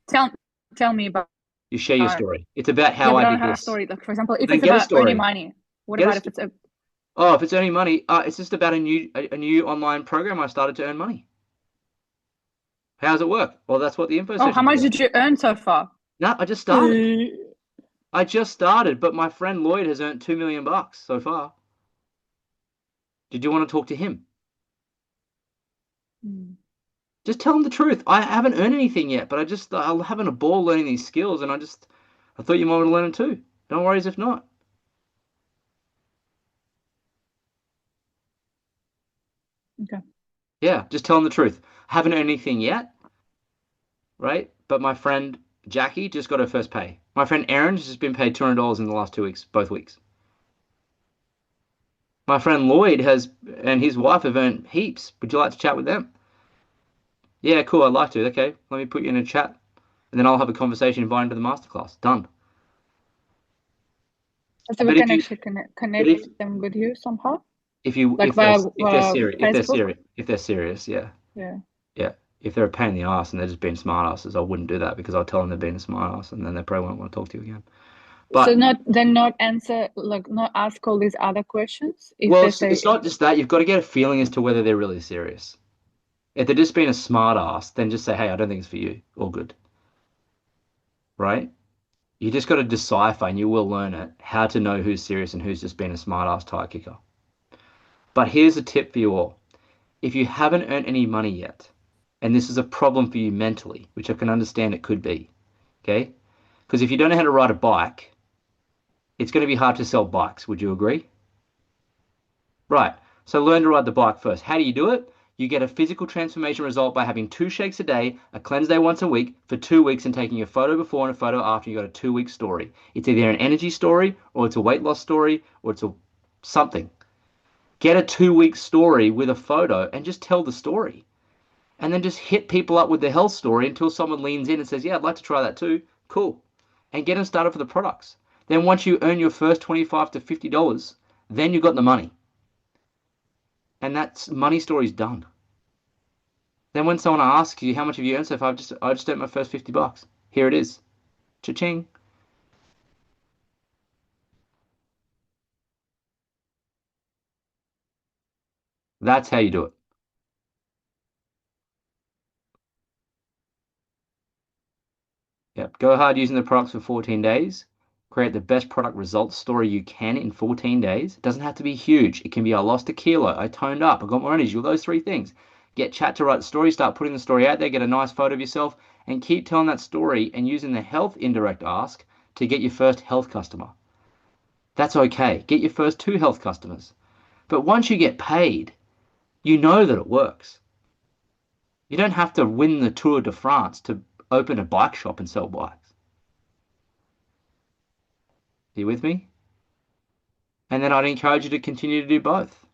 Tell me about. You share your story. It's about Yeah, how but I I don't did have a this. story. Like for example, Well, if then it's get a about earning story. money, what Get about a if it's a? Oh, if it's earning money, it's just about a new online program I started to earn money. How does it work? Well, that's what the info Oh, how session's much about. did you earn so far? No, I just started. I just started, but my friend Lloyd has earned $2 million so far. Did you want to talk to him? Mm. Just tell him the truth. I haven't earned anything yet, but I'm having a ball learning these skills, and I thought you might want to learn them too. Don't worry if not. Okay. Yeah, just tell him the truth. Haven't earned anything yet, right? But my friend Jackie just got her first pay. My friend Aaron has just been paid $200 in the last 2 weeks, both weeks. My friend Lloyd and his wife have earned heaps. Would you like to chat with them? Yeah, cool. I'd like to. Okay, let me put you in a chat, and then I'll have a conversation, invite them to the masterclass. Done. So we But if can you, actually but connect them with you somehow, like if they're via Facebook. serious, if they're serious, yeah, Yeah. yeah. If they're a pain in the ass and they're just being smartasses, I wouldn't do that because I'll tell them they're being a smartass, and then they probably won't want to talk to you again. So But not answer, like not ask all these other questions if well, they say. it's not just that. You've got to get a feeling as to whether they're really serious. If they're just being a smartass, then just say, "Hey, I don't think it's for you." All good, right? You just got to decipher, and you will learn it, how to know who's serious and who's just being a smartass tire kicker. But here's a tip for you all. If you haven't earned any money yet, and this is a problem for you mentally, which I can understand it could be, okay? Because if you don't know how to ride a bike, it's going to be hard to sell bikes. Would you agree? Right. So learn to ride the bike first. How do you do it? You get a physical transformation result by having 2 shakes a day, a cleanse day once a week for 2 weeks, and taking a photo before and a photo after. You got a 2 week story. It's either an energy story, or it's a weight loss story, or it's a something. Get a 2 week story with a photo and just tell the story. And then just hit people up with the health story until someone leans in and says, "Yeah, I'd like to try that too." Cool. And get them started for the products. Then once you earn your first $25 to $50, then you've got the money. And that's money story's done. Then when someone asks you how much have you earned so far, I just earned my first $50. Here it is. Cha-ching. That's how you do it. Yep. Go hard using the products for 14 days. Create the best product results story you can in 14 days. It doesn't have to be huge. It can be I lost a kilo, I toned up, I got more energy, all those 3 things. Get chat to write the story, start putting the story out there, get a nice photo of yourself, and keep telling that story and using the health indirect ask to get your first health customer. That's okay. Get your first 2 health customers. But once you get paid, you know that it works. You don't have to win the Tour de France to open a bike shop and sell bikes. Are you with me? And then I'd encourage you to continue to do both.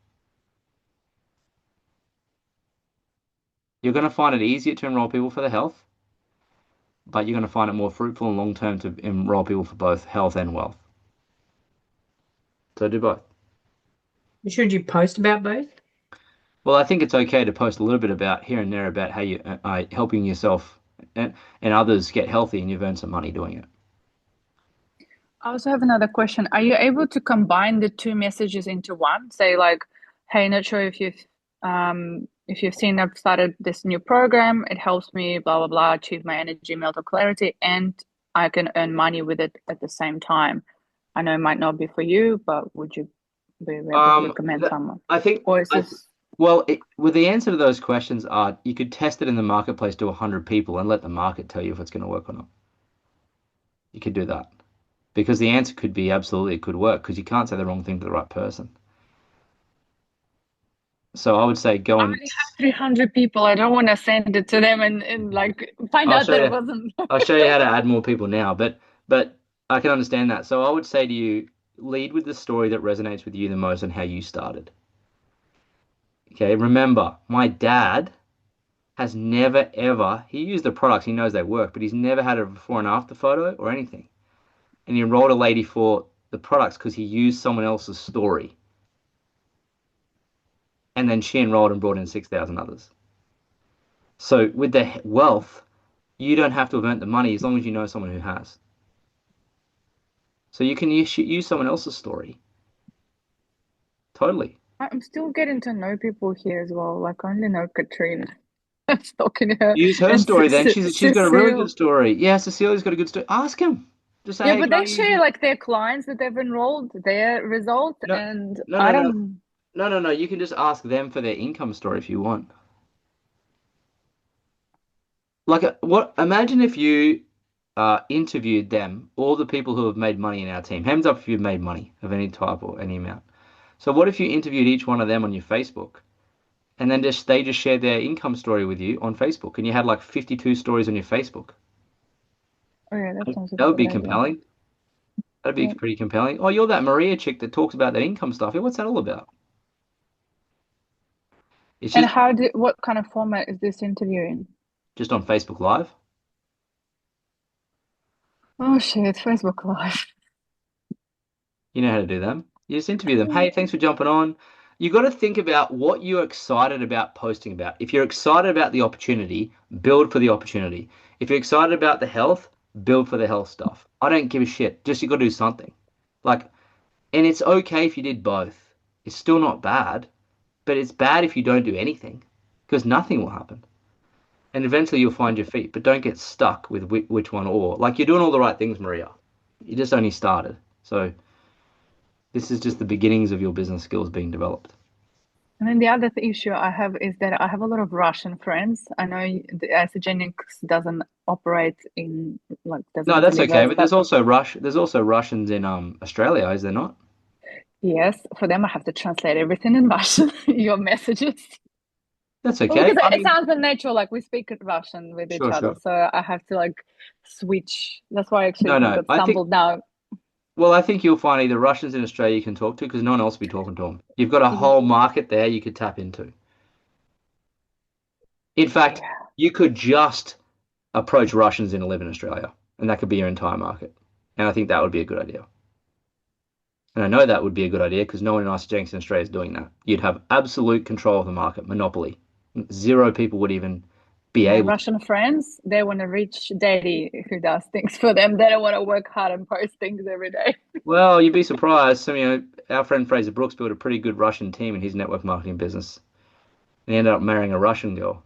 You're going to find it easier to enroll people for the health, but you're going to find it more fruitful and long term to enroll people for both health and wealth. So do both. Should you post about both? Well, I think it's okay to post a little bit about here and there about how you are helping yourself and others get healthy, and you've earned some money doing it. I also have another question. Are you able to combine the 2 messages into one? Say like, "Hey, not sure if you've seen I've started this new program. It helps me blah blah blah achieve my energy, mental clarity, and I can earn money with it at the same time." I know it might not be for you, but would you be able to recommend someone? I think, Or is this? well, well, the answer to those questions are you could test it in the marketplace to 100 people and let the market tell you if it's going to work or not. You could do that. Because the answer could be absolutely it could work, because you can't say the wrong thing to the right person. So I would say go I and only have 300 people. I don't want to send it to them and like find I'll out show that it you. wasn't. I'll show you how to add more people now, but I can understand that. So I would say to you, lead with the story that resonates with you the most and how you started. Okay, remember, my dad has never ever, he used the products, he knows they work, but he's never had a before and after photo or anything. And he enrolled a lady for the products because he used someone else's story. And then she enrolled and brought in 6,000 others. So with the wealth, you don't have to have earned the money as long as you know someone who has. So you can use someone else's story. Totally. I'm still getting to know people here as well. Like I only know Katrina. I was talking to her Use her and story then. She's got a really good Cecile. story. Yeah, Cecilia's got a good story. Ask him. Just say, Yeah, hey, but can I they use share you? like their clients that they've enrolled, their results, No, and no, I no, no, don't. no, no, no. You can just ask them for their income story if you want. Like, what? Imagine if you interviewed them, all the people who have made money in our team. Hands up if you've made money of any type or any amount. So what if you interviewed each one of them on your Facebook, and then they just shared their income story with you on Facebook, and you had like 52 stories on your Facebook. Oh yeah, that sounds like That a would good be idea. compelling. That'd be Yeah. pretty compelling. Oh, you're that Maria chick that talks about that income stuff. Yeah, what's that all about? It's And what kind of format is this interview in? just on Facebook Live. Oh shit, Facebook Live. You know how to do them. You just interview them. Hey, thanks for jumping on. You got to think about what you're excited about posting about. If you're excited about the opportunity, build for the opportunity. If you're excited about the health, build for the health stuff. I don't give a shit. Just you got to do something. Like, and it's okay if you did both. It's still not bad, but it's bad if you don't do anything because nothing will happen. And eventually you'll find your feet, but don't get stuck with which one or. Like, you're doing all the right things, Maria. You just only started. So this is just the beginnings of your business skills being developed. And then the other issue I have is that I have a lot of Russian friends. I know the Isagenix doesn't operate in like No, doesn't that's okay. deliver But stuff. there's also Russians in Australia, is there not? Yes, for them I have to translate everything in Russian, your messages. That's Well, okay. because I it mean, sounds unnatural, like we speak Russian with each sure, other, sure. so I have to like switch. That's why I actually No, no. got stumbled now. I think you'll find either Russians in Australia you can talk to because no one else will be talking to them. You've got a whole market there you could tap into. In fact, Yeah. you could just approach Russians in live in Australia, and that could be your entire market. And I think that would be a good idea. And I know that would be a good idea because no one in Isagenix in Australia is doing that. You'd have absolute control of the market, monopoly. Zero people would even be My able to. Russian friends, they want a rich daddy who does things for them. They don't want to work hard and post things every day. Well, you'd be surprised. Some, our friend Fraser Brooks built a pretty good Russian team in his network marketing business, and he ended up marrying a Russian girl.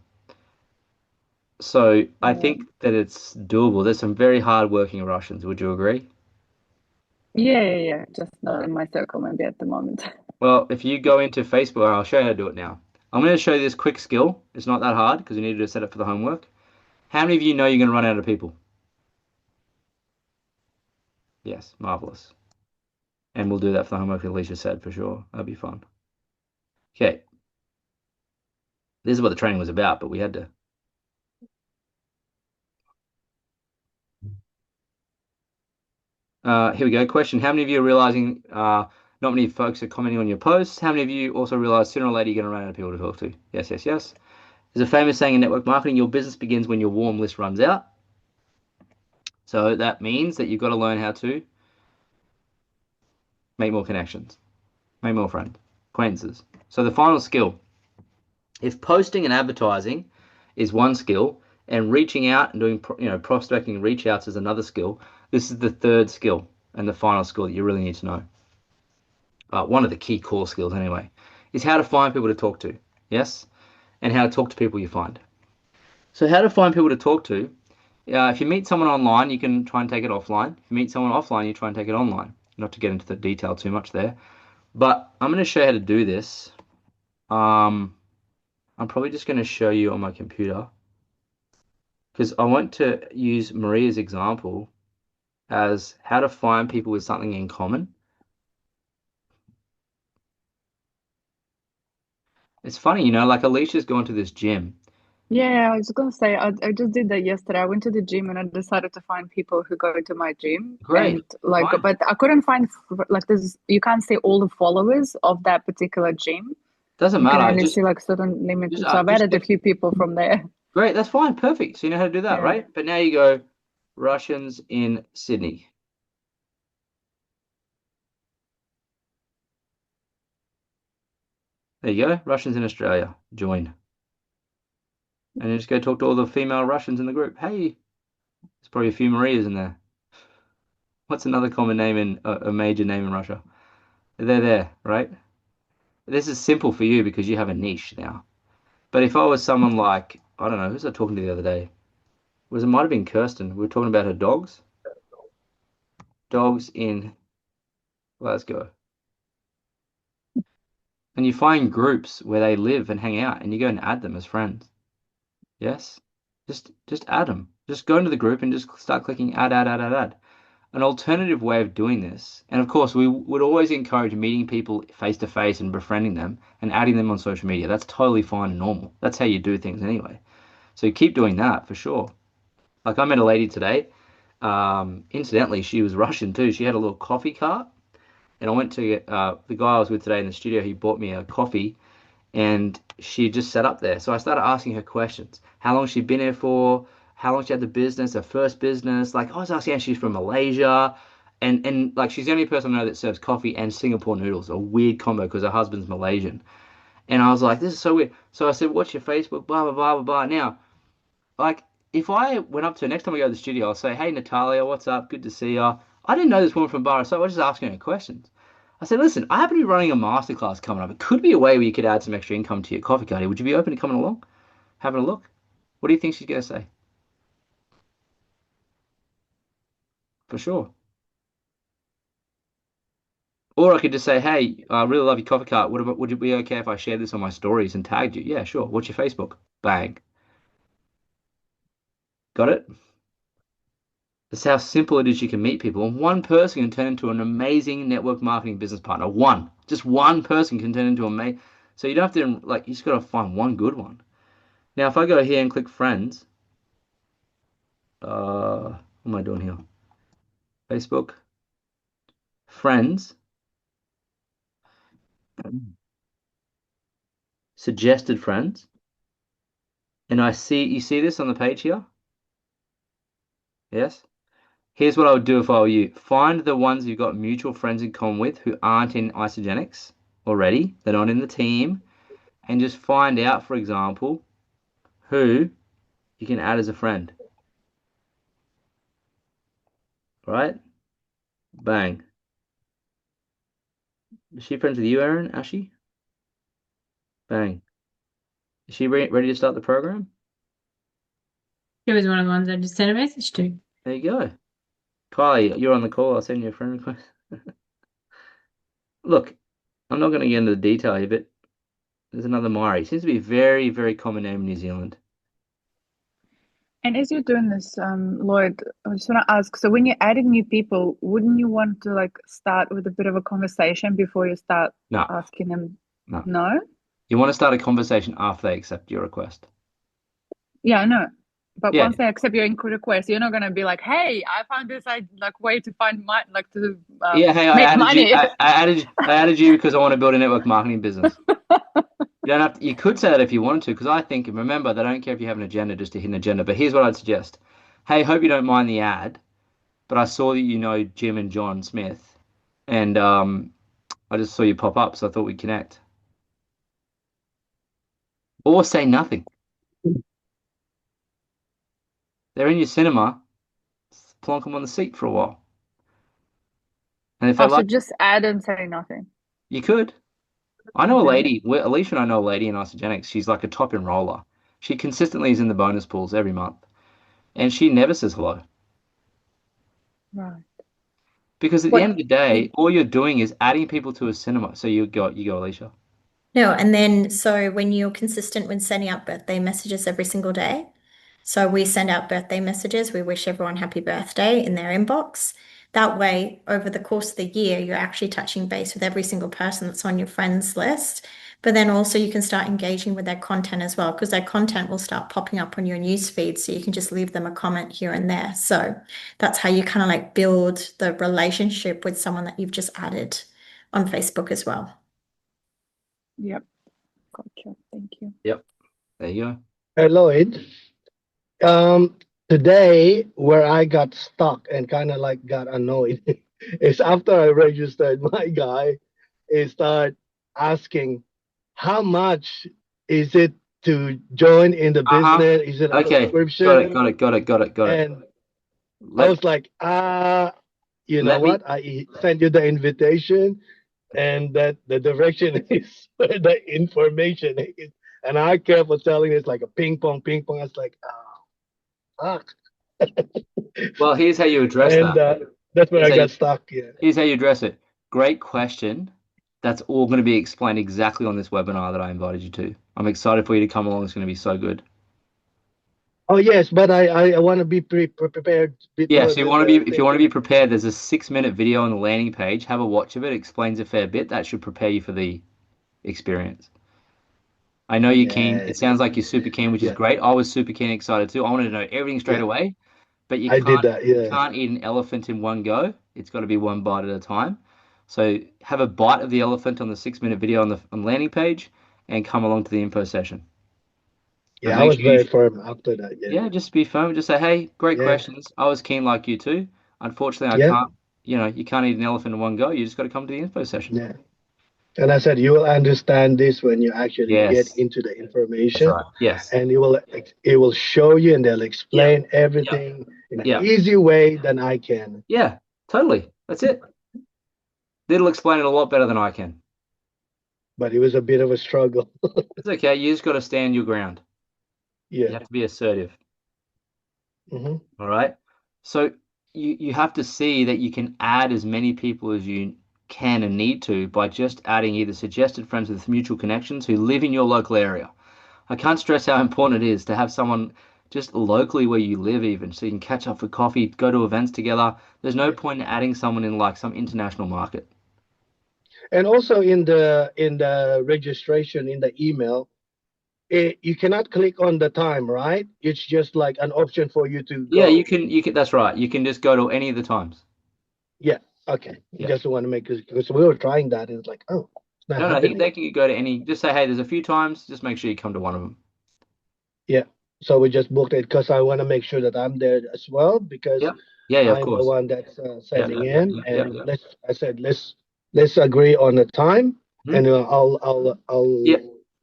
So I Yeah. think that it's doable. There's some very hard-working Russians. Would you agree? Yeah. Just not in my circle, maybe at the moment. Well, if you go into Facebook, I'll show you how to do it now. I'm going to show you this quick skill. It's not that hard because you need to set it for the homework. How many of you know you're going to run out of people? Yes, marvelous. And we'll do that for the homework that Alicia said for sure. That'll be fun. Okay. This is what the training was about, but we had to. Here we go. Question. How many of you are realizing not many folks are commenting on your posts? How many of you also realize sooner or later you're going to run out of people to talk to? Yes, yes, yes. There's a famous saying in network marketing, your business begins when your warm list runs out. So that means that you've got to learn how to make more connections, make more friends, acquaintances. So the final skill, if posting and advertising is one skill and reaching out and doing prospecting and reach outs is another skill, this is the third skill and the final skill that you really need to know. One of the key core skills anyway, is how to find people to talk to. Yes, and how to talk to people you find. So how to find people to talk to. If you meet someone online, you can try and take it offline. If you meet someone offline, you try and take it online. Not to get into the detail too much there, but I'm going to show you how to do this. I'm probably just going to show you on my computer because I want to use Maria's example as how to find people with something in common. It's funny, like Alicia's gone to this gym. Yeah, I was gonna say I just did that yesterday. I went to the gym and I decided to find people who go to my gym Great, and like, fine. but I couldn't find like there's you can't see all the followers of that particular gym. Doesn't You can matter. only Just, see like certain just, limited. So I've just added a few people from there. great. That's fine. Perfect. So you know how to do that, Yeah. right? But now you go Russians in Sydney. There you go. Russians in Australia. Join. And then just go talk to all the female Russians in the group. Hey, there's probably a few Marias in there. What's another common name in a major name in Russia? They're there, right? This is simple for you because you have a niche now. But if I was someone like, I don't know, who's I talking to the other day? It might have been Kirsten. We were talking about her dogs. Dogs in Glasgow. And you find groups where they live and hang out and you go and add them as friends. Yes? Just add them. Just go into the group and just start clicking add, add, add, add, add. An alternative way of doing this, and of course, we would always encourage meeting people face to face and befriending them and adding them on social media. That's totally fine and normal. That's how you do things anyway. So keep doing that for sure. Like I met a lady today. Incidentally, she was Russian too. She had a little coffee cart, and I went to get the guy I was with today in the studio. He bought me a coffee, and she just sat up there. So I started asking her questions. How long she'd been here for? How long she had the business? Her first business? Like I was asking her, she's from Malaysia, and like she's the only person I know that serves coffee and Singapore noodles. A weird combo because her husband's Malaysian. And I was like, this is so weird. So I said, what's your Facebook? Blah blah blah blah blah. Now, like if I went up to her next time I go to the studio, I'll say, hey Natalia, what's up? Good to see you. I didn't know this woman from Barra, so I was just asking her questions. I said, listen, I happen to be running a masterclass coming up. It could be a way where you could add some extra income to your coffee cart. Would you be open to coming along, having a look? What do you think she's going to say? For sure. Or I could just say, hey, I really love your coffee cart. Would it be okay if I shared this on my stories and tagged you? Yeah, sure. What's your Facebook? Bang. Got it? That's how simple it is. You can meet people. And one person can turn into an amazing network marketing business partner. One. Just one person can turn into a. So you don't have to, like, you just got to find one good one. Now, if I go here and click friends, what am I doing here? Facebook, friends, suggested friends. And you see this on the page here? Yes? Here's what I would do if I were you. Find the ones you've got mutual friends in common with who aren't in Isogenics already. They're not in the team. And just find out, for example, who you can add as a friend. Right? Bang. Is she friends with you, Aaron? Ashi? Bang. Is she ready to start the program? She was one of the ones I just sent a message to. There you go. Kylie, you're on the call. I'll send you a friend request. Look, I'm not going to get into the detail here, but there's another Mari. Seems to be a very, very common name in New Zealand. And as you're doing this, Lloyd, I just want to ask, so when you're adding new people, wouldn't you want to like start with a bit of a conversation before you start No, asking them? no. No? You want to start a conversation after they accept your request. Yeah, I know. But Yeah. once they accept your request, you're not gonna be like, "Hey, I found this like way to find my like to Yeah, hey, I make added money." you. I added you because I want to build a network marketing business. You don't have to, you could say that if you wanted to, because I think, remember, they don't care if you have an agenda, just a hidden agenda. But here's what I'd suggest. Hey, hope you don't mind the ad, but I saw that you know Jim and John Smith, and I just saw you pop up, so I thought we'd connect. Or say nothing. They're in your cinema, plonk them on the seat for a while. And if they Oh, so like, just add and say nothing. you could. I know a Okay. lady, Alicia and I know a lady in Isogenics. She's like a top enroller. She consistently is in the bonus pools every month, and she never says hello. Right. Because at the What? end of the day, all you're doing is adding people to a cinema. So you go, Alicia. No, and then so when you're consistent with sending out birthday messages every single day, so we send out birthday messages, we wish everyone happy birthday in their inbox. That way, over the course of the year, you're actually touching base with every single person that's on your friends list. But then also you can start engaging with their content as well, because their content will start popping up on your news feed. So you can just leave them a comment here and there. So that's how you kind of like build the relationship with someone that you've just added on Facebook as well. Yep. Gotcha. Thank you. Yep. There you go. Hey, Lloyd. Today, where I got stuck and kind of like got annoyed is after I registered, my guy start asking, how much is it to join in the business? Is it a Okay. subscription? Got it. And I was like, you know what? I sent you the invitation, and that the direction is where the information is. And I kept on telling it's like a ping pong. I was like, fuck. Well, here's how you address that. That's where I got stuck. Yeah. Here's how you address it. Great question. That's all going to be explained exactly on this webinar that I invited you to. I'm excited for you to come along. It's going to be so good. Oh yes, but I want to be prepared. Yeah, so if you want to be prepared, there's a 6-minute video on the landing page. Have a watch of it. It explains a fair bit. That should prepare you for the experience. I know you're keen. It sounds like you're super keen, which is great. I was super keen and excited too. I wanted to know everything straight away, but you can't eat an elephant in one go. It's got to be one bite at a time. So have a bite of the elephant on the 6-minute video on the landing page and come along to the info session. Yeah, I was very firm after that. Yeah, just be firm. Just say, hey, great questions. I was keen like you too. Unfortunately, I can't, you can't eat an elephant in one go. You just got to come to the info session. Yeah. And I said, you will understand this when you actually get into the information. That's right. Yes. And it will show you and they'll explain everything in an easy way than I can. Yeah, totally. That's it. They'll explain it a lot better than I can. But it was a bit of a struggle. It's okay. You just got to stand your ground. Yeah. You have to be assertive. Mm-hmm. All right. So you have to see that you can add as many people as you can and need to by just adding either suggested friends with mutual connections who live in your local area. I can't stress how important it is to have someone just locally where you live, even so you can catch up for coffee, go to events together. There's no point in adding someone in like some international market. And also in the registration in the email, you cannot click on the time, right? It's just like an option for you to go. Yeah, you can. That's right. You can just go to any of the times. Yeah. Okay. You just want to make it, because we were trying that. And it's like, oh, it's not happening. They can go to any. Just say, hey, there's a few times. Just make sure you come to one of them. Yeah. So we just booked it because I want to make sure that I'm there as well, because of I'm course. the one that's sending in. And let's agree on the time, and I'll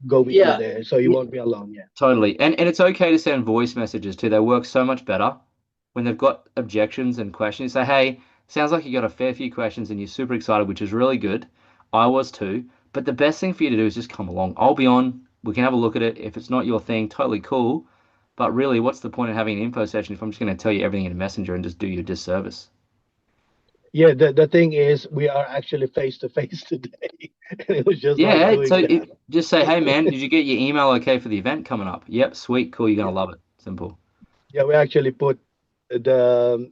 go with you there, so you won't be alone. Yeah. Totally. And it's okay to send voice messages too. They work so much better when they've got objections and questions. You say, hey, sounds like you got a fair few questions and you're super excited, which is really good. I was too. But the best thing for you to do is just come along. I'll be on. We can have a look at it. If it's not your thing, totally cool. But really, what's the point of having an info session if I'm just going to tell you everything in Messenger and just do you a disservice? Yeah, the thing is, we are actually face to face today. And it was just just say, hey man, did you get your email okay for the event coming up? Yep, sweet, cool, you're gonna love it. Simple. Yeah, we actually put the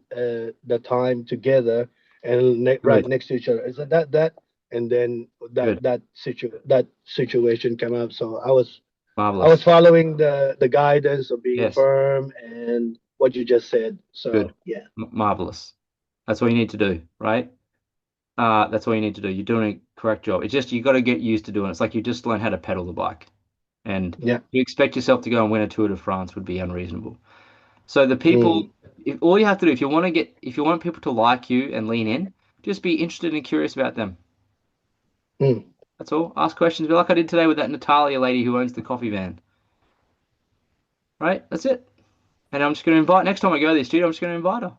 time together and right next to each other. Is that and then that situation came up. So I was marvelous. I was following the guidance of being firm and what you just said. So marvelous. That's all you need to do, right? That's all you need to do. You're doing a correct job. It's just you got to get used to doing it. It's like you just learn how to pedal the bike. And you expect yourself to go and win a Tour de France would be unreasonable. So the people, all you have to do, if you want people to like you and lean in, just be interested and curious about them. That's all. Ask questions. Be like I did today with that Natalia lady who owns the coffee van. Right? That's it. And I'm just going to invite, next time I go to the studio, I'm just going to invite her.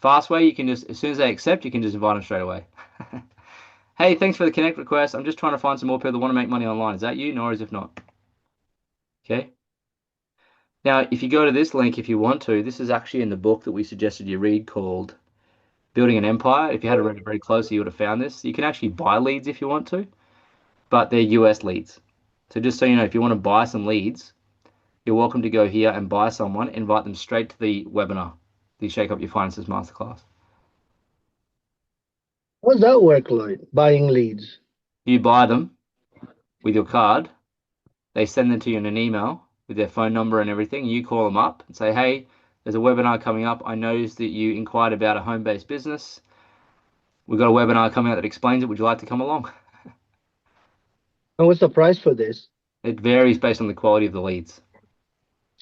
Fast way, you can just, as soon as they accept, you can just invite them straight away. Hey, thanks for the connect request. I'm just trying to find some more people that want to make money online. Is that you? No worries if not. Okay. Now, if you go to this link, if you want to, this is actually in the book that we suggested you read called Building an Empire. If you had read it very closely, you would have found this. You can actually buy leads if you want to, but they're US leads. So just so you know, if you want to buy some leads, you're welcome to go here and buy someone, invite them straight to the webinar, the Shake Up Your Finances Masterclass. How's that work, Lloyd? Buying leads. You buy them with your card. They send them to you in an email with their phone number and everything. You call them up and say, hey, there's a webinar coming up. I noticed that you inquired about a home-based business. We've got a webinar coming out that explains it. Would you like to come along? And what's the price for this? It varies based on the quality of the leads.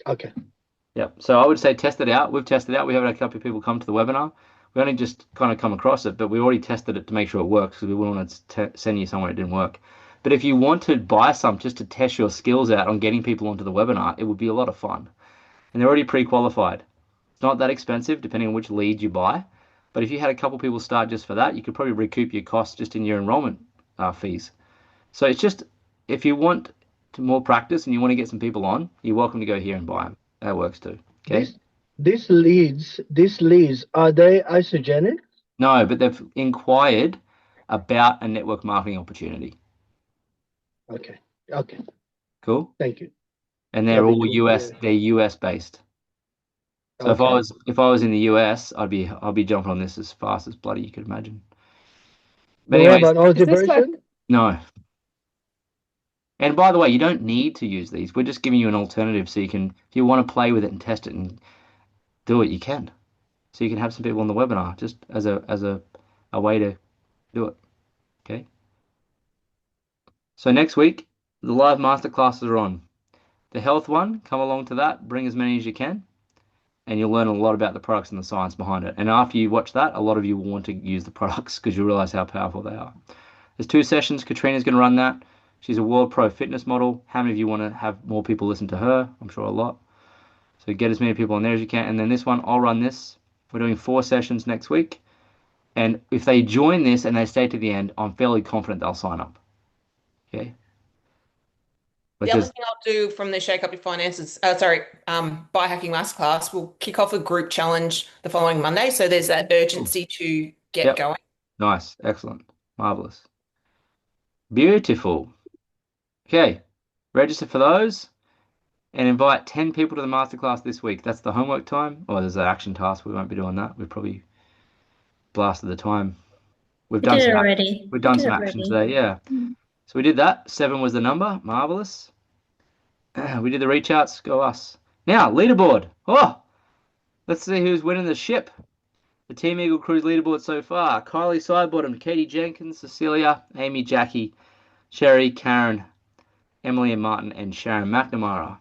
Okay. Yep. So I would say test it out. We've tested it out. We have had a couple of people come to the webinar. We only just kind of come across it, but we already tested it to make sure it works because we wouldn't want to send you somewhere it didn't work. But if you want to buy some just to test your skills out on getting people onto the webinar, it would be a lot of fun. And they're already pre-qualified. It's not that expensive depending on which lead you buy. But if you had a couple people start just for that, you could probably recoup your costs just in your enrollment fees. So it's just, if you want more practice and you want to get some people on, you're welcome to go here and buy them. That works too. Okay. These leads, are they isogenic? No, but they've inquired about a network marketing opportunity. Okay. Okay. Cool. Thank you. And they're all US. They're US based. So okay. if I was in the US, I'd be jumping on this as fast as bloody you could imagine. But anyways, what about Aussie version? No. And by the way, you don't need to use these. We're just giving you an alternative so you can, if you want to play with it and test it and do it, you can. So you can have some people on the webinar just as a way to do it. Okay. So next week, the live masterclasses are on. The health one, come along to that, bring as many as you can, and you'll learn a lot about the products and the science behind it. And after you watch that, a lot of you will want to use the products because you'll realize how powerful they are. There's 2 sessions. Katrina's going to run that. She's a world pro fitness model. How many of you want to have more people listen to her? I'm sure a lot. So get as many people on there as you can. And then this one, I'll run this. We're doing 4 sessions next week. And if they join this and they stay to the end, I'm fairly confident they'll sign up. Okay. The other thing I'll do from the Shake Up Your Finances, Biohacking Masterclass, we'll kick off a group challenge the following Monday. So there's that urgency to get going. Nice. Excellent. Marvelous. Beautiful. Okay. Register for those and invite 10 people to the masterclass this week. That's the homework time. Or there's an action task. We won't be doing that. We've probably blasted the time. We've done some already. We've done some action today. Yeah. So we did that. 7 was the number. Marvelous. We did the reach outs. Go us. Now, leaderboard. Oh, let's see who's winning the ship. The Team Eagle Cruise leaderboard so far. Kylie Sidebottom, Katie Jenkins, Cecilia, Amy, Jackie, Sherry, Karen, Emily and Martin, and Sharon McNamara.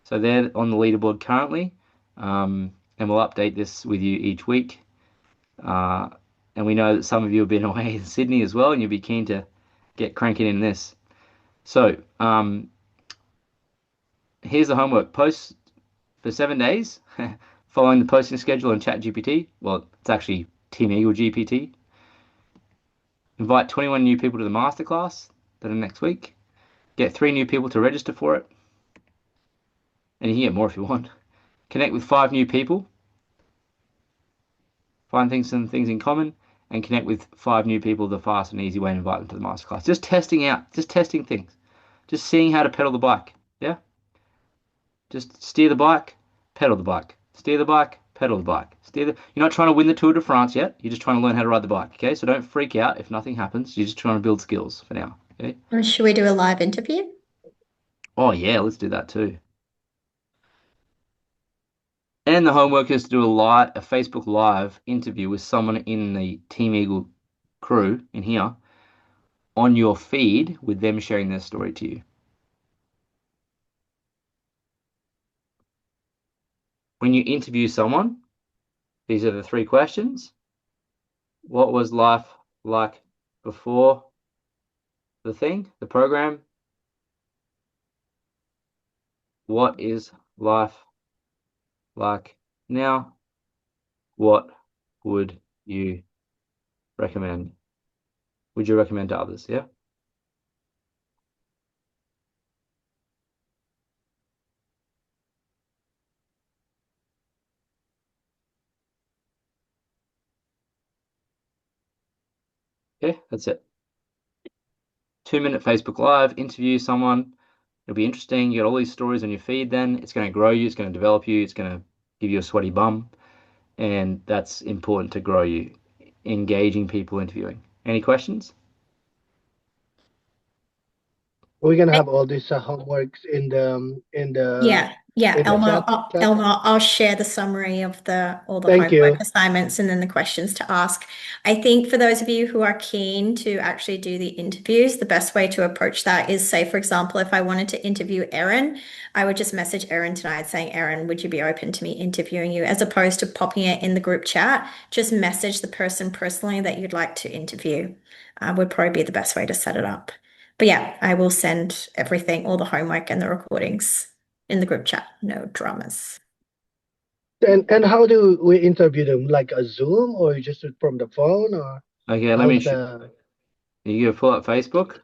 So they're on the leaderboard currently. And we'll update this with you each week. And we know that some of you have been away in Sydney as well, and you'll be keen to get cranking in this. So here's the homework. Post for 7 days, following the posting schedule on ChatGPT. Well, it's actually Team Eagle GPT. Invite 21 new people to the masterclass that are next week. Get 3 new people to register for it. And you can get more if you want. Connect with 5 new people. Find some things in common. And connect with 5 new people the fast and easy way and invite them to the masterclass. Just testing things. Just seeing how to pedal the bike. Yeah? Just steer the bike, pedal the bike. Steer the bike, pedal the bike. You're not trying to win the Tour de France yet. You're just trying to learn how to ride the bike. Okay? So don't freak out if nothing happens. You're just trying to build skills for now. Okay? Should we do a live interview? Oh yeah, let's do that too. And the homework is to do a Facebook Live interview with someone in the Team Eagle crew in here on your feed with them sharing their story to you. When you interview someone, these are the 3 questions. What was life like before the program? What is life like now? What would you recommend? Would you recommend to others? Yeah. Okay, that's it. 2-minute Facebook Live, interview someone. It'll be interesting. You got all these stories on your feed then. It's going to grow you. It's going to develop you. It's going to give you a sweaty bum. And that's important to grow you. Engaging people, interviewing. Any questions? We're gonna have all these homeworks in the Yeah, in the Elma, chat. Elma, I'll share the summary of all the Thank homework you. assignments and then the questions to ask. I think for those of you who are keen to actually do the interviews, the best way to approach that is, say, for example, if I wanted to interview Erin, I would just message Erin tonight saying, Erin, would you be open to me interviewing you? As opposed to popping it in the group chat, just message the person personally that you'd like to interview. Would probably be the best way to set it up. But yeah, I will send everything, all the homework and the recordings in the group chat. No dramas. And how do we interview them? Like a Zoom or just from the phone or Okay, let me show you. Pull up Facebook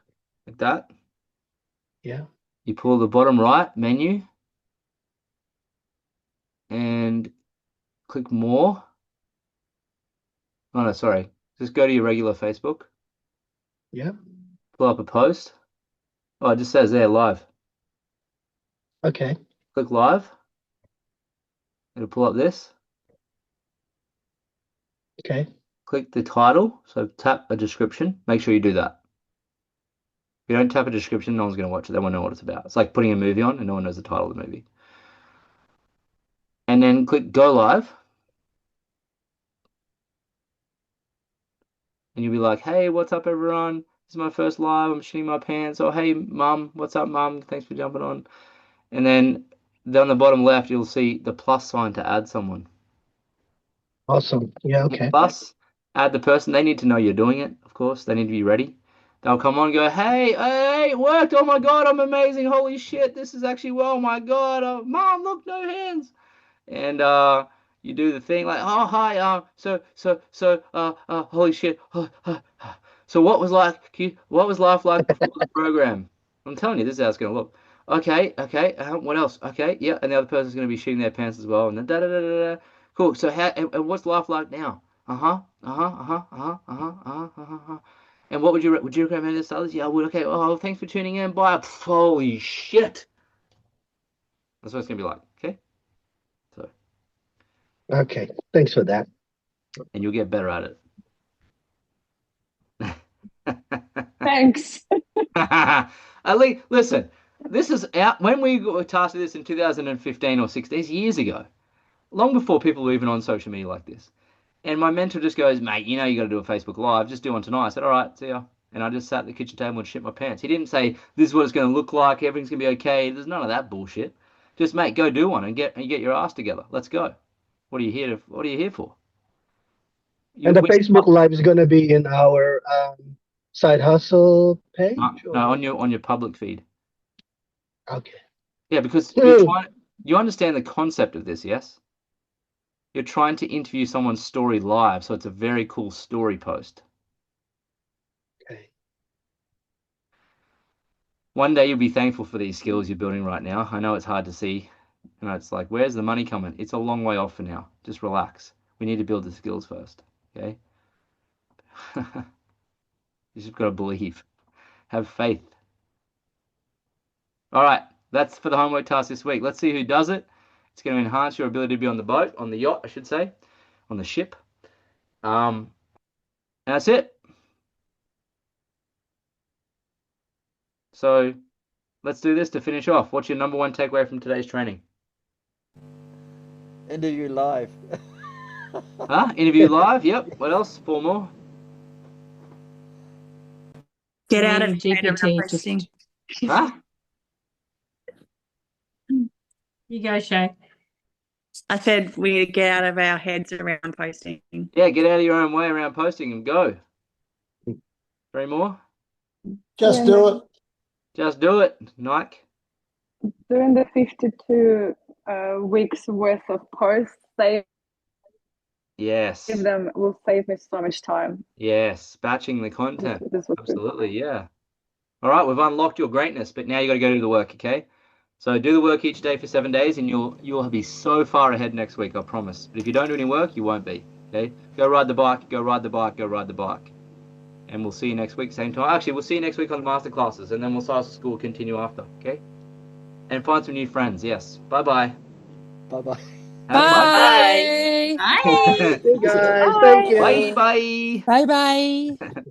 like that. Yeah. You pull the bottom right menu and click more. Oh no, sorry. Just go to your regular Facebook. Yeah. Pull up a post. Oh, it just says there live. Okay. Click live. It'll pull up this. Okay. Click the title. So tap a description. Make sure you do that. If you don't tap a description, no one's going to watch it. They won't know what it's about. It's like putting a movie on and no one knows the title of the movie. And then click go live. And you'll be like, hey, what's up, everyone? This is my first live. I'm shitting my pants. Oh, hey, mum. What's up, mum? Thanks for jumping on. And then on the bottom left, you'll see the plus sign to add someone. Awesome. Yeah, okay. Plus, add the person. They need to know you're doing it, of course. They need to be ready. They'll come on and go, hey, it worked. Oh, my God, I'm amazing. Holy shit, this is actually, oh, my God. Oh, mom, look, no hands. And you do the thing like, oh, hi, holy shit. So what was life like before the program? I'm telling you, this is how it's going to look. Okay, what else? Okay, yeah, and the other person's going to be shooting their pants as well, and then da-da-da-da-da. Cool, so and what's life like now? And what would you recommend this to others? Yeah, I would. Okay, oh, thanks for tuning in. Bye. Holy shit. That's what it's going to be like, okay? So. Okay, thanks for that. And you'll get better at it. Thanks. At least, listen, this is out when we were tasked with this in 2015 or 16 years ago, long before people were even on social media like this. And my mentor just goes, mate, you know you got to do a Facebook Live. Just do one tonight. I said, all right, see ya. And I just sat at the kitchen table and shit my pants. He didn't say, this is what it's going to look like. Everything's going to be okay. There's none of that bullshit. Just, mate, go do one and get your ass together. Let's go. What are you here for? And the Facebook Live is going to be in our side hustle page? No, on your public feed. Okay. Yeah, because you understand the concept of this, yes? You're trying to interview someone's story live, so it's a very cool story post. Okay. One day you'll be thankful for these skills you're building right now. I know it's hard to see. You know, it's like, where's the money coming? It's a long way off for now. Just relax. We need to build the skills first, okay? You just got to believe. Have faith. All right, that's for the homework task this week. Let's see who does it. It's going to enhance your ability to be on the boat, on the yacht, I should say, on the ship. And that's it. So let's do this to finish off. What's your number one takeaway from today's training? Interview live. Interview live. Yep. What else? 4 more. Get out of GPT. posting. Huh? You go, Shay. I said we need to get out of our heads around posting. Yeah, get out of your own way around posting and go. 3 more? Just do it. Just do it, Nike. Doing the 52 weeks worth of posts, Yes. them will save me so much time. Yes, batching the content. This was Absolutely, yeah. All right, we've unlocked your greatness, but now you got to go do the work, okay? So do the work each day for 7 days, and you'll be so far ahead next week, I promise. But if you don't do any work, you won't be, okay? Go ride the bike, go ride the bike, go ride the bike. And we'll see you next week, same time. Actually, we'll see you next week on the masterclasses, and then we'll start school, continue after, okay? And find some new friends, yes. Bye-bye. Bye-bye. Bye. Hey guys, thank you. Bye. Bye bye.